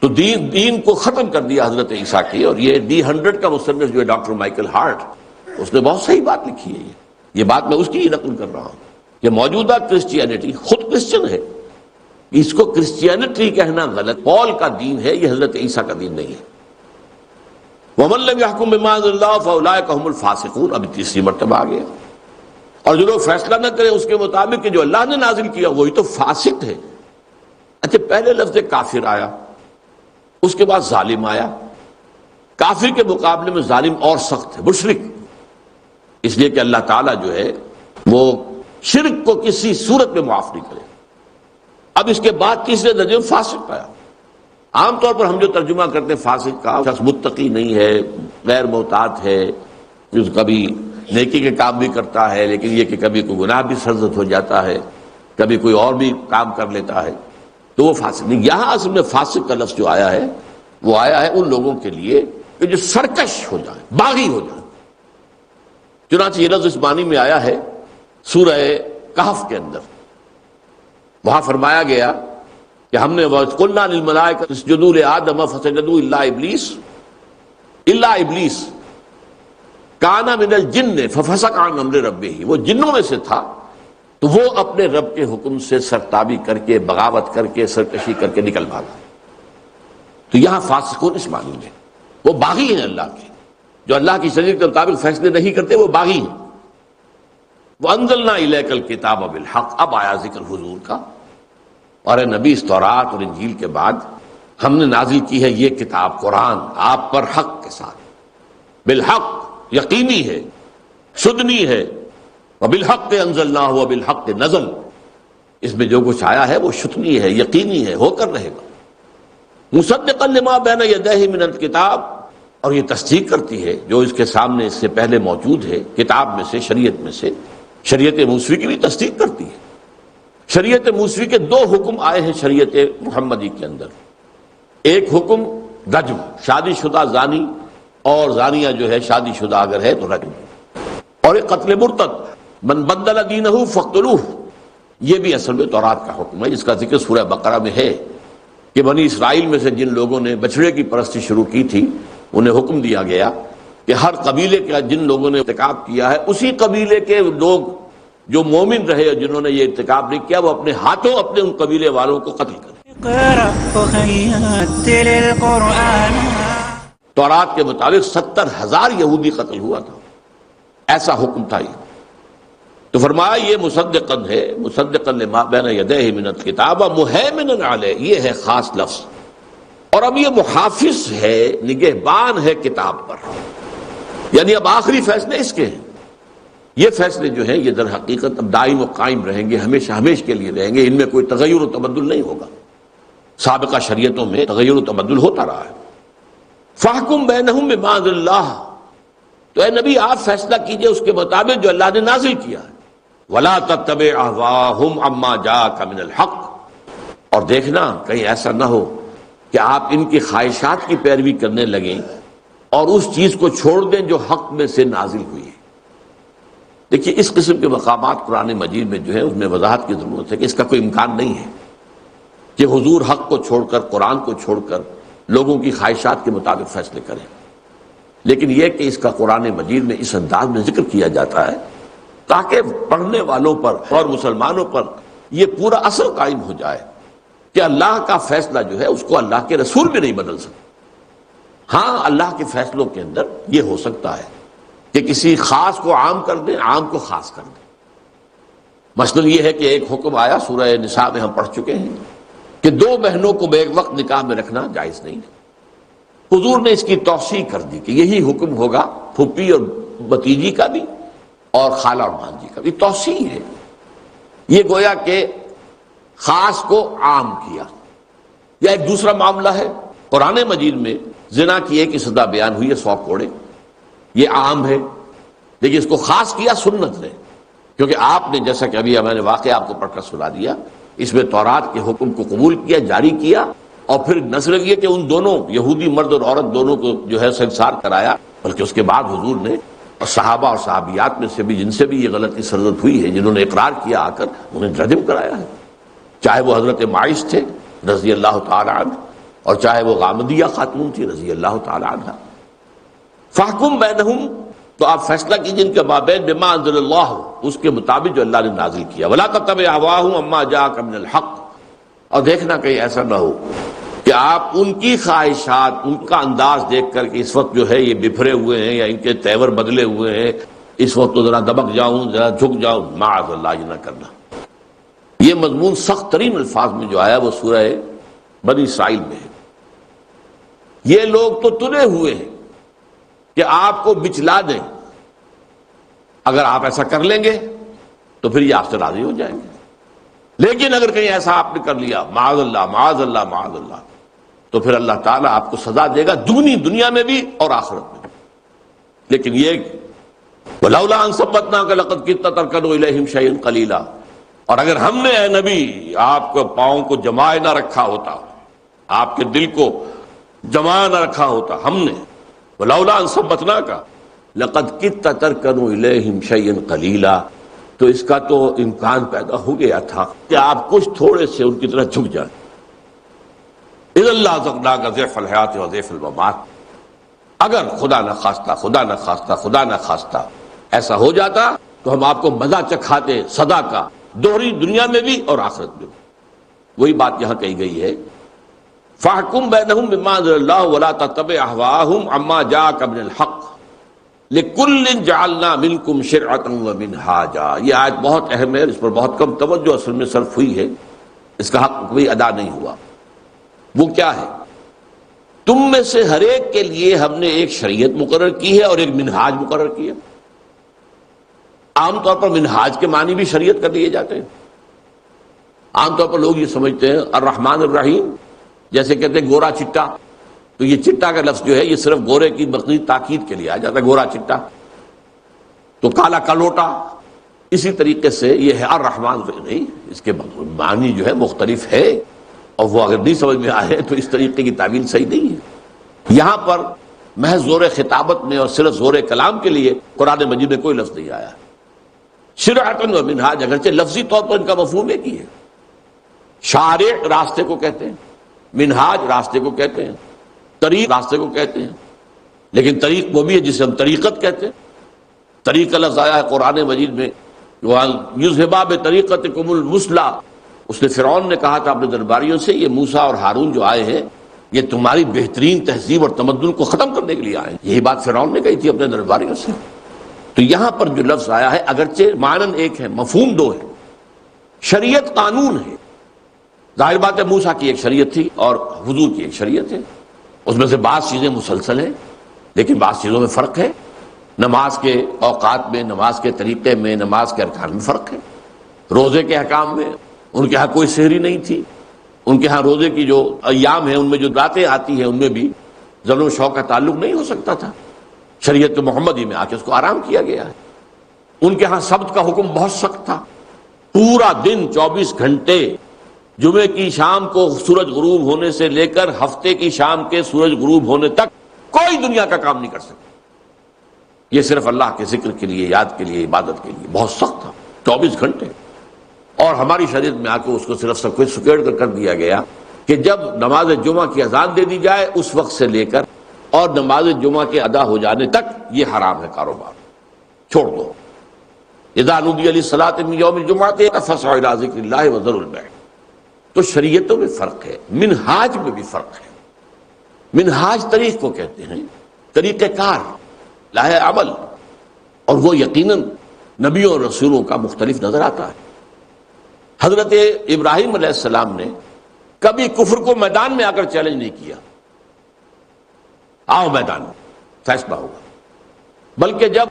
تو دین کو ختم کر دیا حضرت عیسیٰ کی۔ اور یہ D100 کا مصنف جو ہے ڈاکٹر مائیکل ہارٹ، اس نے بہت صحیح بات لکھی ہے، یہ بات میں اس کی ہی نقل کر رہا ہوں کہ موجودہ کرسچینٹی خود کرسچن ہے، اس کو کرسچینٹی کہنا غلط۔ پال کا دین ہے، یہ حضرت عیسیٰ کا دین نہیں ہے۔ وَمَن لَّمْ يَحْكُم بِمَا أَنزَلَ اللَّهُ فَأُولَٰئِكَ هُمُ الْفَاسِقُونَ، ابھی تیسری مرتبہ آ گیا۔ اور جو لوگ فیصلہ نہ کریں اس کے مطابق کہ جو اللہ نے نازل کیا، وہی تو فاسق ہے۔ اچھا، پہلے لفظ کافر آیا، اس کے بعد ظالم آیا۔ کافر کے مقابلے میں ظالم اور سخت ہے، مشرک، اس لیے کہ اللہ تعالیٰ جو ہے وہ شرک کو کسی صورت میں معاف نہیں کرے۔ اب اس کے بعد تیسرے درجے میں فاسق آیا۔ عام طور پر ہم جو ترجمہ کرتے ہیں فاسق کا، شخص متقی نہیں ہے، غیر محتاط ہے، جو کبھی نیکی کے کام بھی کرتا ہے، لیکن یہ کہ کبھی کوئی گناہ بھی سرزد ہو جاتا ہے، کبھی کوئی اور بھی کام کر لیتا ہے، تو وہ فاسق نہیں۔ یہاں اصل میں فاسق کا لفظ جو آیا ہے وہ آیا ہے ان لوگوں کے لیے کہ جو سرکش ہو جائیں، باغی ہو جائیں۔ چنانچہ یہ لفظ اس معنی میں آیا ہے سورہ کہف کے اندر، وہاں فرمایا گیا کہ ہم نے قُلْنَا لِلْمَلَائِكَةِ اسْجُدُوا لِآدَمَ فَسَجَدُوا إِلَّا إِبْلِيسَ كَانَ مِنَ الْجِنِّ فَفَسَقَ عَنْ أَمْرِ رَبِّهِ، وہ جنوں میں سے تھا تو وہ اپنے رب کے حکم سے سرتابی کر کے، بغاوت کر کے، سرکشی کر کے نکل بھاگا۔ تو یہاں فاسقون اس معنی میں وہ باغی ہیں، اللہ کے جو اللہ کی شریعت کے مطابق فیصلے نہیں کرتے، وہ باغی ہیں۔ وَأَنزَلْنَا إِلَيْكَ الْكِتَابَ بِالْحَقِّ، اب آیا ذکر حضور کا، اور اے نبی اس تورات اور انجیل کے بعد ہم نے نازل کی ہے یہ کتاب قرآن آپ پر حق کے ساتھ، بالحق، یقینی ہے، شدنی ہے، وبالحق انزلناہ وبالحق نزل، اس میں جو کچھ آیا ہے وہ شدنی ہے، یقینی ہے، ہو کر رہے گا۔ مصدقا لما بین یدیہ من الکتاب، اور یہ تصدیق کرتی ہے جو اس کے سامنے اس سے پہلے موجود ہے کتاب میں سے، شریعت میں سے، شریعت موسوی کی بھی تصدیق کرتی ہے۔ شریعت موسوی کے 2 حکم آئے ہیں شریعت محمدی کے اندر، ایک حکم رجم، شادی شدہ زانی اور زانیہ جو ہے شادی شدہ اگر ہے تو رجم، اور ایک قتل مرتد، من بدل دینہ فاقتلوہ، یہ بھی اصل میں تورات کا حکم ہے جس کا ذکر سورہ بقرہ میں ہے کہ بنی اسرائیل میں سے جن لوگوں نے بچڑے کی پرستی شروع کی تھی انہیں حکم دیا گیا کہ کہ ہر قبیلے کا جن لوگوں نے ارتکاب کیا ہے اسی قبیلے کے لوگ جو مومن رہے اور جنہوں نے یہ ارتکاب نہیں کیا وہ اپنے ہاتھوں اپنے ان قبیلے والوں کو قتل کریں۔ اقرأ ورتل القرآن تورات کے مطابق 70,000 یہودی قتل ہوا تھا، ایسا حکم تھا یہ۔ تو فرمایا یہ مصدقاً ہے، مصدقاً لما بین یدیہ من الکتاب ومہیمنا علیہ، یہ ہے خاص لفظ۔ اور اب یہ محافظ ہے، نگہبان ہے کتاب پر، یعنی اب آخری فیصلے اس کے ہیں۔ یہ فیصلے جو ہیں یہ در حقیقت اب دائم و قائم رہیں گے، ہمیشہ ہمیشہ کے لیے رہیں گے، ان میں کوئی تغیر و تبدل نہیں ہوگا۔ سابقہ شریعتوں میں تغیر و تبدل ہوتا رہا ہے۔ فاحکم بینہم بما انزل اللہ، تو اے نبی آپ فیصلہ کیجئے اس کے مطابق جو اللہ نے نازل کیا ہے۔ ولا تتبع اہواءہم عما جاءک من الحق، اور دیکھنا کہیں ایسا نہ ہو کہ آپ ان کی خواہشات کی پیروی کرنے لگیں اور اس چیز کو چھوڑ دیں جو حق میں سے نازل ہوئی ہے۔ دیکھیے اس قسم کے مقامات قرآن مجید میں جو ہے اس میں وضاحت کی ضرورت ہے کہ اس کا کوئی امکان نہیں ہے کہ حضور حق کو چھوڑ کر، قرآن کو چھوڑ کر لوگوں کی خواہشات کے مطابق فیصلے کریں، لیکن یہ کہ اس کا قرآن مجید میں اس انداز میں ذکر کیا جاتا ہے تاکہ پڑھنے والوں پر اور مسلمانوں پر یہ پورا اثر قائم ہو جائے کہ اللہ کا فیصلہ جو ہے اس کو اللہ کے رسول بھی نہیں بدل سکتا۔ ہاں اللہ کے فیصلوں کے اندر یہ ہو سکتا ہے کہ کسی خاص کو عام کر دیں، عام کو خاص کر دیں۔ مثلا یہ ہے کہ ایک حکم آیا، سورہ نساء میں ہم پڑھ چکے ہیں کہ 2 بہنوں کو بیک وقت نکاح میں رکھنا جائز نہیں ہے۔ حضور نے اس کی توسیع کر دی کہ یہی حکم ہوگا پھوپھی اور بھتیجی کا بھی اور خالہ اور بھانجی کا بھی، توسیع ہے۔ یہ گویا کہ خاص کو عام کیا۔ یا ایک دوسرا معاملہ ہے، قرآن مجید میں زنا کی ایک سزا بیان ہوئی ہے 100 کوڑے، یہ عام ہے، لیکن اس کو خاص کیا سنت نے، کیونکہ آپ نے جیسا کہ ابھی میں نے واقعہ آپ کو پڑھ کر سنا دیا، اس میں تورات کے حکم کو قبول کیا، جاری کیا، اور پھر نہ صرف یہ کہ ان دونوں یہودی مرد اور عورت دونوں کو جو ہے سنسار کرایا، بلکہ اس کے بعد حضور نے اور صحابہ اور صحابیات میں سے بھی جن سے بھی یہ غلطی سرزد ہوئی ہے، جنہوں نے اقرار کیا آ کر، انہیں رجم کرایا ہے، چاہے وہ حضرت معاذ تھے رضی اللہ تعالی عنہ اور چاہے وہ غامدیہ خاتون تھی رضی اللہ تعالی عنہ۔ فاحکم بینہم، تو آپ فیصلہ کیجئے ان کے مابین بما انزل اللہ، اس کے مطابق جو اللہ نے نازل کیا۔ ولا تتبع اہواءہم عما جاءک من الحق، اور دیکھنا کہیں ایسا نہ ہو کہ آپ ان کی خواہشات، ان کا انداز دیکھ کر کہ اس وقت جو ہے یہ بفرے ہوئے ہیں یا ان کے تیور بدلے ہوئے ہیں، اس وقت تو ذرا دبک جاؤں، ذرا جھک جاؤں، معاذ اللہ، یہ نہ کرنا۔ یہ مضمون سخت ترین الفاظ میں جو آیا وہ سورہ بنی اسرائیل میں ہے۔ یہ لوگ تو تنے ہوئے ہیں کہ آپ کو بچلا دیں، اگر آپ ایسا کر لیں گے تو پھر یہ آپ سے راضی ہو جائیں گے، لیکن اگر کہیں ایسا آپ نے کر لیا، معاذ اللہ معاذ اللہ معاذ اللہ، تو پھر اللہ تعالیٰ آپ کو سزا دے گا دگنی، دنیا میں بھی اور آخرت میں بھی۔ لیکن یہ وَلَوْلَا أَن ثَبَّتْنَاكَ لَقَدْ كِدتَّ تَرْكَنُ إِلَيْهِمْ شَيْئًا قَلِيلًا، اور اگر ہم نے اے نبی آپ کو پاؤں کو جمائے نہ رکھا ہوتا، آپ کے دل کو جمائے نہ رکھا ہوتا ہم نے، وَلَوْلَا أَن ثَبَّتْنَاكَ لَقَدْ كِدتَّ تَرْكَنُ إِلَيْهِمْ شَيْئًا قَلِيلًا، تو اس کا تو امکان پیدا ہو گیا تھا کہ آپ کچھ تھوڑے سے ان کی طرح جھک جائیں۔ اِذًا لَأَذَقْنَاكَ ضِعْفَ الْحَيَاةِ وَضِعْفَ الْمَمَاتِ، اگر خدا نہ خواستہ خدا نہ خواستہ خدا نہ خواستہ ایسا ہو جاتا تو ہم آپ کو مزہ چکھاتے سزا کا، دوہری دنیا میں بھی اور آخرت میں بھی۔ وہی بات یہاں کہی گئی ہے، فاحکم بینہم بما انزل اللہ ولا تتبع اہواءہم عما جاءک من الحق لکل جعلنا منکم شرعۃ ومنہاجا۔ یہ آیت بہت اہم ہے، اس پر بہت کم توجہ اصل میں صرف ہوئی ہے، اس کا حق کوئی ادا نہیں ہوا۔ وہ کیا ہے؟ تم میں سے ہر ایک کے لیے ہم نے ایک شریعت مقرر کی ہے اور ایک منہاج مقرر کیا۔ عام طور پر منہاج کے معنی بھی شریعت کر لیے جاتے ہیں۔ عام طور پر لوگ یہ سمجھتے ہیں الرحمن الرحیم، جیسے کہتے ہیں گورا چٹا، تو یہ چٹا کا لفظ جو ہے یہ صرف گورے کی مزید تاکید کے لیے آ جاتا ہے، گورا چٹا، تو کالا کلوٹا۔ اسی طریقے سے یہ ہے الرحمن، نہیں، اس کے معنی جو ہے مختلف ہے، اور وہ اگر نہیں سمجھ میں آئے تو اس طریقے کی تعبیر صحیح نہیں ہے۔ یہاں پر محض زور خطابت میں اور صرف زور کلام کے لیے قرآن مجید میں کوئی لفظ نہیں آیا۔ شرعۃ و منہاج اگرچہ لفظی طور پر ان کا مفہوم ایک ہی ہے، شارع راستے کو کہتے ہیں، منہاج راستے کو کہتے ہیں، طریق راستے کو کہتے ہیں، لیکن طریق وہ بھی ہے جسے ہم طریقت کہتے ہیں. طریقہ لفظ آیا ہے قرآن مجید میں، یذھبا بطریقتکم المثلی. اس نے فرعون نے کہا تھا اپنے درباریوں سے، یہ موسیٰ اور ہارون جو آئے ہیں یہ تمہاری بہترین تہذیب اور تمدن کو ختم کرنے کے لیے آئے ہیں. یہی بات فرعون نے کہی تھی اپنے درباریوں سے. تو یہاں پر جو لفظ آیا ہے اگرچہ معنن ایک ہے مفہوم دو ہے. شریعت قانون ہے، ظاہر بات ہے موسیٰ کی ایک شریعت تھی اور حضور کی ایک شریعت ہے، اس میں سے بعض چیزیں مسلسل ہیں لیکن بعض چیزوں میں فرق ہے. نماز کے اوقات میں، نماز کے طریقے میں، نماز کے ارکان میں فرق ہے. روزے کے احکام میں ان کے ہاں کوئی سحری نہیں تھی، ان کے ہاں روزے کی جو ایام ہیں ان میں جو راتیں آتی ہیں ان میں بھی ظلم و شوق کا تعلق نہیں ہو سکتا تھا. شریعت محمدی میں آ کے اس کو آرام کیا گیا ہے. ان کے ہاں سبت کا حکم بہت سخت تھا، پورا دن 24 گھنٹے جمعے کی شام کو سورج غروب ہونے سے لے کر ہفتے کی شام کے سورج غروب ہونے تک کوئی دنیا کا کام نہیں کر سکتا. یہ صرف اللہ کے ذکر کے لیے، یاد کے لیے، عبادت کے لیے بہت سخت تھا 24 گھنٹے. اور ہماری شریعت میں آ کے اس کو صرف سب کچھ سکیڑ کر دیا گیا کہ جب نماز جمعہ کی اذان دے دی جائے اس وقت سے لے کر اور نماز جمعہ کے ادا ہو جانے تک یہ حرام ہے، کاروبار چھوڑ دو. اذا نودی للصلاۃ من یوم الجمعۃ فاسعوا الی ذکر اللہ وذروا البیع. تو شریعتوں میں فرق ہے، منہاج میں بھی فرق ہے. منہاج طریق کو کہتے ہیں، طریقہ کار، لاہ عمل، اور وہ یقیناً نبیوں اور رسولوں کا مختلف نظر آتا ہے. حضرت ابراہیم علیہ السلام نے کبھی کفر کو میدان میں آ کر چیلنج نہیں کیا، آؤ میدان میں فیصلہ ہوگا. بلکہ جب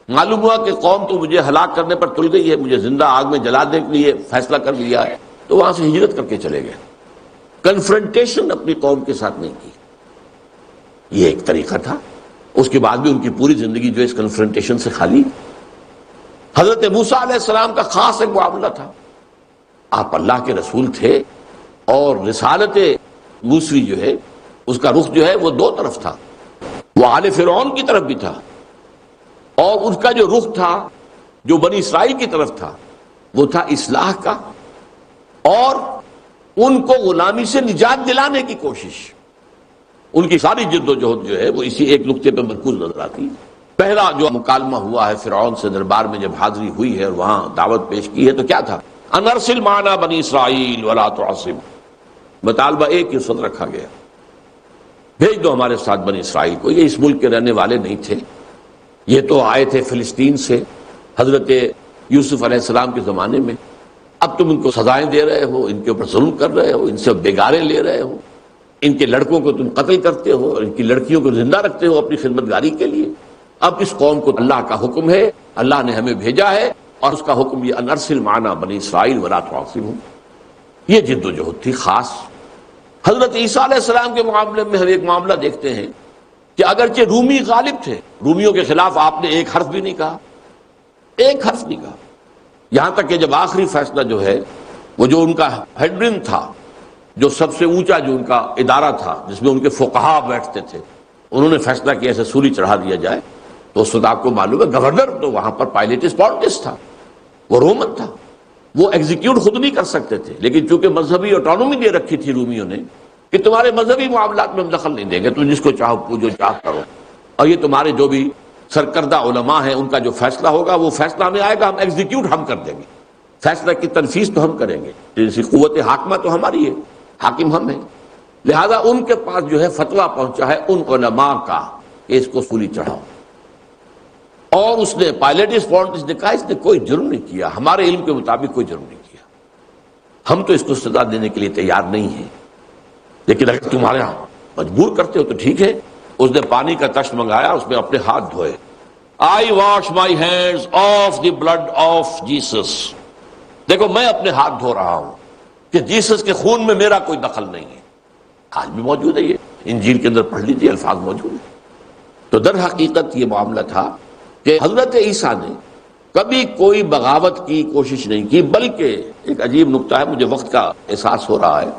معلوم ہوا کہ قوم تو مجھے ہلاک کرنے پر تل گئی ہے، مجھے زندہ آگ میں جلا دینے کے لیے فیصلہ کر لیا ہے، تو وہاں سے ہجرت کر کے چلے گئے. کنفرنٹیشن اپنی قوم کے ساتھ نہیں کی. یہ ایک طریقہ تھا. اس کے بعد بھی ان کی پوری زندگی جو اس کنفرنٹیشن سے خالی. حضرت موسیٰ علیہ السلام کا خاص ایک معاملہ تھا. آپ اللہ کے رسول تھے اور رسالت موسوی جو ہے اس کا رخ جو ہے وہ دو طرف تھا. وہ آل فرعون کی طرف بھی تھا اور اس کا جو رخ تھا جو بنی اسرائیل کی طرف تھا وہ تھا اصلاح کا اور ان کو غلامی سے نجات دلانے کی کوشش. ان کی ساری جد و جہد جو ہے وہ اسی ایک نقطے پہ مرکوز نظر آتی ہے. پہلا جو مکالمہ ہوا ہے فرعون سے دربار میں جب حاضری ہوئی ہے اور وہاں دعوت پیش کی ہے تو کیا تھا؟ ان ارسل معنا بنی اسرائیل ولا تعصم. مطالبہ ایک ہی صد رکھا گیا، بھیج دو ہمارے ساتھ بنی اسرائیل کو. یہ اس ملک کے رہنے والے نہیں تھے، یہ تو آئے تھے فلسطین سے حضرت یوسف علیہ السلام کے زمانے میں. اب تم ان کو سزائیں دے رہے ہو، ان کے اوپر ظلم کر رہے ہو، ان سے بگارے لے رہے ہو، ان کے لڑکوں کو تم قتل کرتے ہو اور ان کی لڑکیوں کو زندہ رکھتے ہو اپنی خدمت گاری کے لیے. اب اس قوم کو اللہ کا حکم ہے، اللہ نے ہمیں بھیجا ہے اور اس کا حکم یہ ان ارسل معنا بنی اسرائیل ولا تعصم. یہ جد و جہد تھی خاص. حضرت عیسیٰ علیہ السلام کے معاملے میں ہم ایک معاملہ دیکھتے ہیں کہ اگرچہ رومی غالب تھے، رومیوں کے خلاف آپ نے ایک حرف بھی نہیں کہا، ایک حرف نہیں کہا. یہاں تک کہ جب آخری فیصلہ جو ہے وہ جو ان کا ہیڈرن تھا، جو سب سے اونچا جو ان کا ادارہ تھا جس میں ان کے فقہا بیٹھتے تھے، انہوں نے فیصلہ کیا ایسے سولی چڑھا دیا جائے. تو اس وقت آپ کو معلوم ہے گورنر تو وہاں پر پائلیٹس پونٹس تھا، وہ رومن تھا، وہ ایگزیکیوٹ خود نہیں کر سکتے تھے. لیکن چونکہ مذہبی آٹونومی دے رکھی تھی رومیوں نے کہ تمہارے مذہبی معاملات میں ہم دخل نہیں دیں گے، تم جس کو چاہو پوجو چاہ کرو، اور یہ تمہارے جو بھی سرکردہ علماء ہیں ان کا جو فیصلہ ہوگا وہ فیصلہ ہمیں آئے گا، ہم ایگزیکیوٹ ہم کر دیں گے، فیصلہ کی تنفیذ تو ہم کریں گے، جیسی قوت حاکمہ تو ہماری ہے، حاکم ہم ہیں. لہذا ان کے پاس جو ہے فتویٰ پہنچا ہے ان علماء کا کہ اس کو سولی چڑھاؤ. اور اس نے پائلیٹس پونٹس نے کہا اس نے کوئی جرم نہیں کیا، ہمارے علم کے مطابق کوئی جرم نہیں کیا، ہم تو اس کو سزا دینے کے لیے تیار نہیں ہیں، لیکن اگر تمہارے ہاں مجبور کرتے ہو تو ٹھیک ہے. اس نے پانی کا تشت منگایا، اس میں اپنے ہاتھ دھوئے. I wash my hands of the blood of Jesus. دیکھو میں اپنے ہاتھ دھو رہا ہوں کہ جیسس کے خون میں میرا کوئی دخل نہیں ہے. آج بھی موجود ہے، یہ انجیل کے اندر پڑھ لیجیے، الفاظ موجود ہیں. تو در حقیقت یہ معاملہ تھا کہ حضرت عیسیٰ نے کبھی کوئی بغاوت کی کوشش نہیں کی، بلکہ ایک عجیب نکتہ ہے، مجھے وقت کا احساس ہو رہا ہے،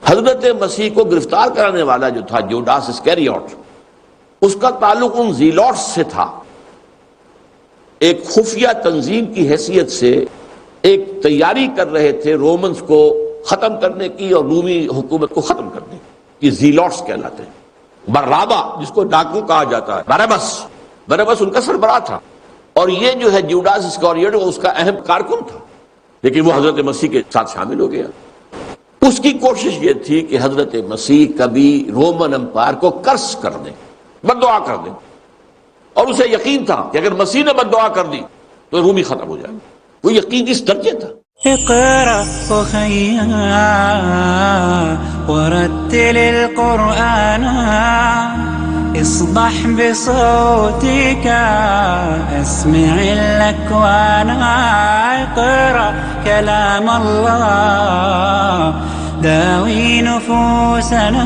حضرت مسیح کو گرفتار کرانے والا جو تھا جوڈاس اسکیریوٹ، اس کا تعلق ان زیلوٹس سے تھا. ایک خفیہ تنظیم کی حیثیت سے ایک تیاری کر رہے تھے رومنز کو ختم کرنے کی اور رومی حکومت کو ختم کرنے کی. یہ زیلوٹس کہلاتے ہیں. برابا جس کو ڈاکو کہا جاتا ہے، باربس ان کا سربراہ تھا، اور یہ جو ہے جوڈاس اسکاریوٹ اس کا اہم کارکن تھا، لیکن وہ حضرت مسیح کے ساتھ شامل ہو گیا۔ اس کی کوشش یہ تھی کہ حضرت مسیح کبھی رومن امپائر کو کرس کر دیں، بد دعا کر دیں، اور اسے یقین تھا کہ اگر مسیح نے بد دعا کر دی تو رومی ختم ہو جائے، وہ یقین اس درجے تھا۔ اقرأ أخيا ورتل القرآن اصبح بصوتك اسمع الأكوان اقرأ كلام الله داوي نفوسنا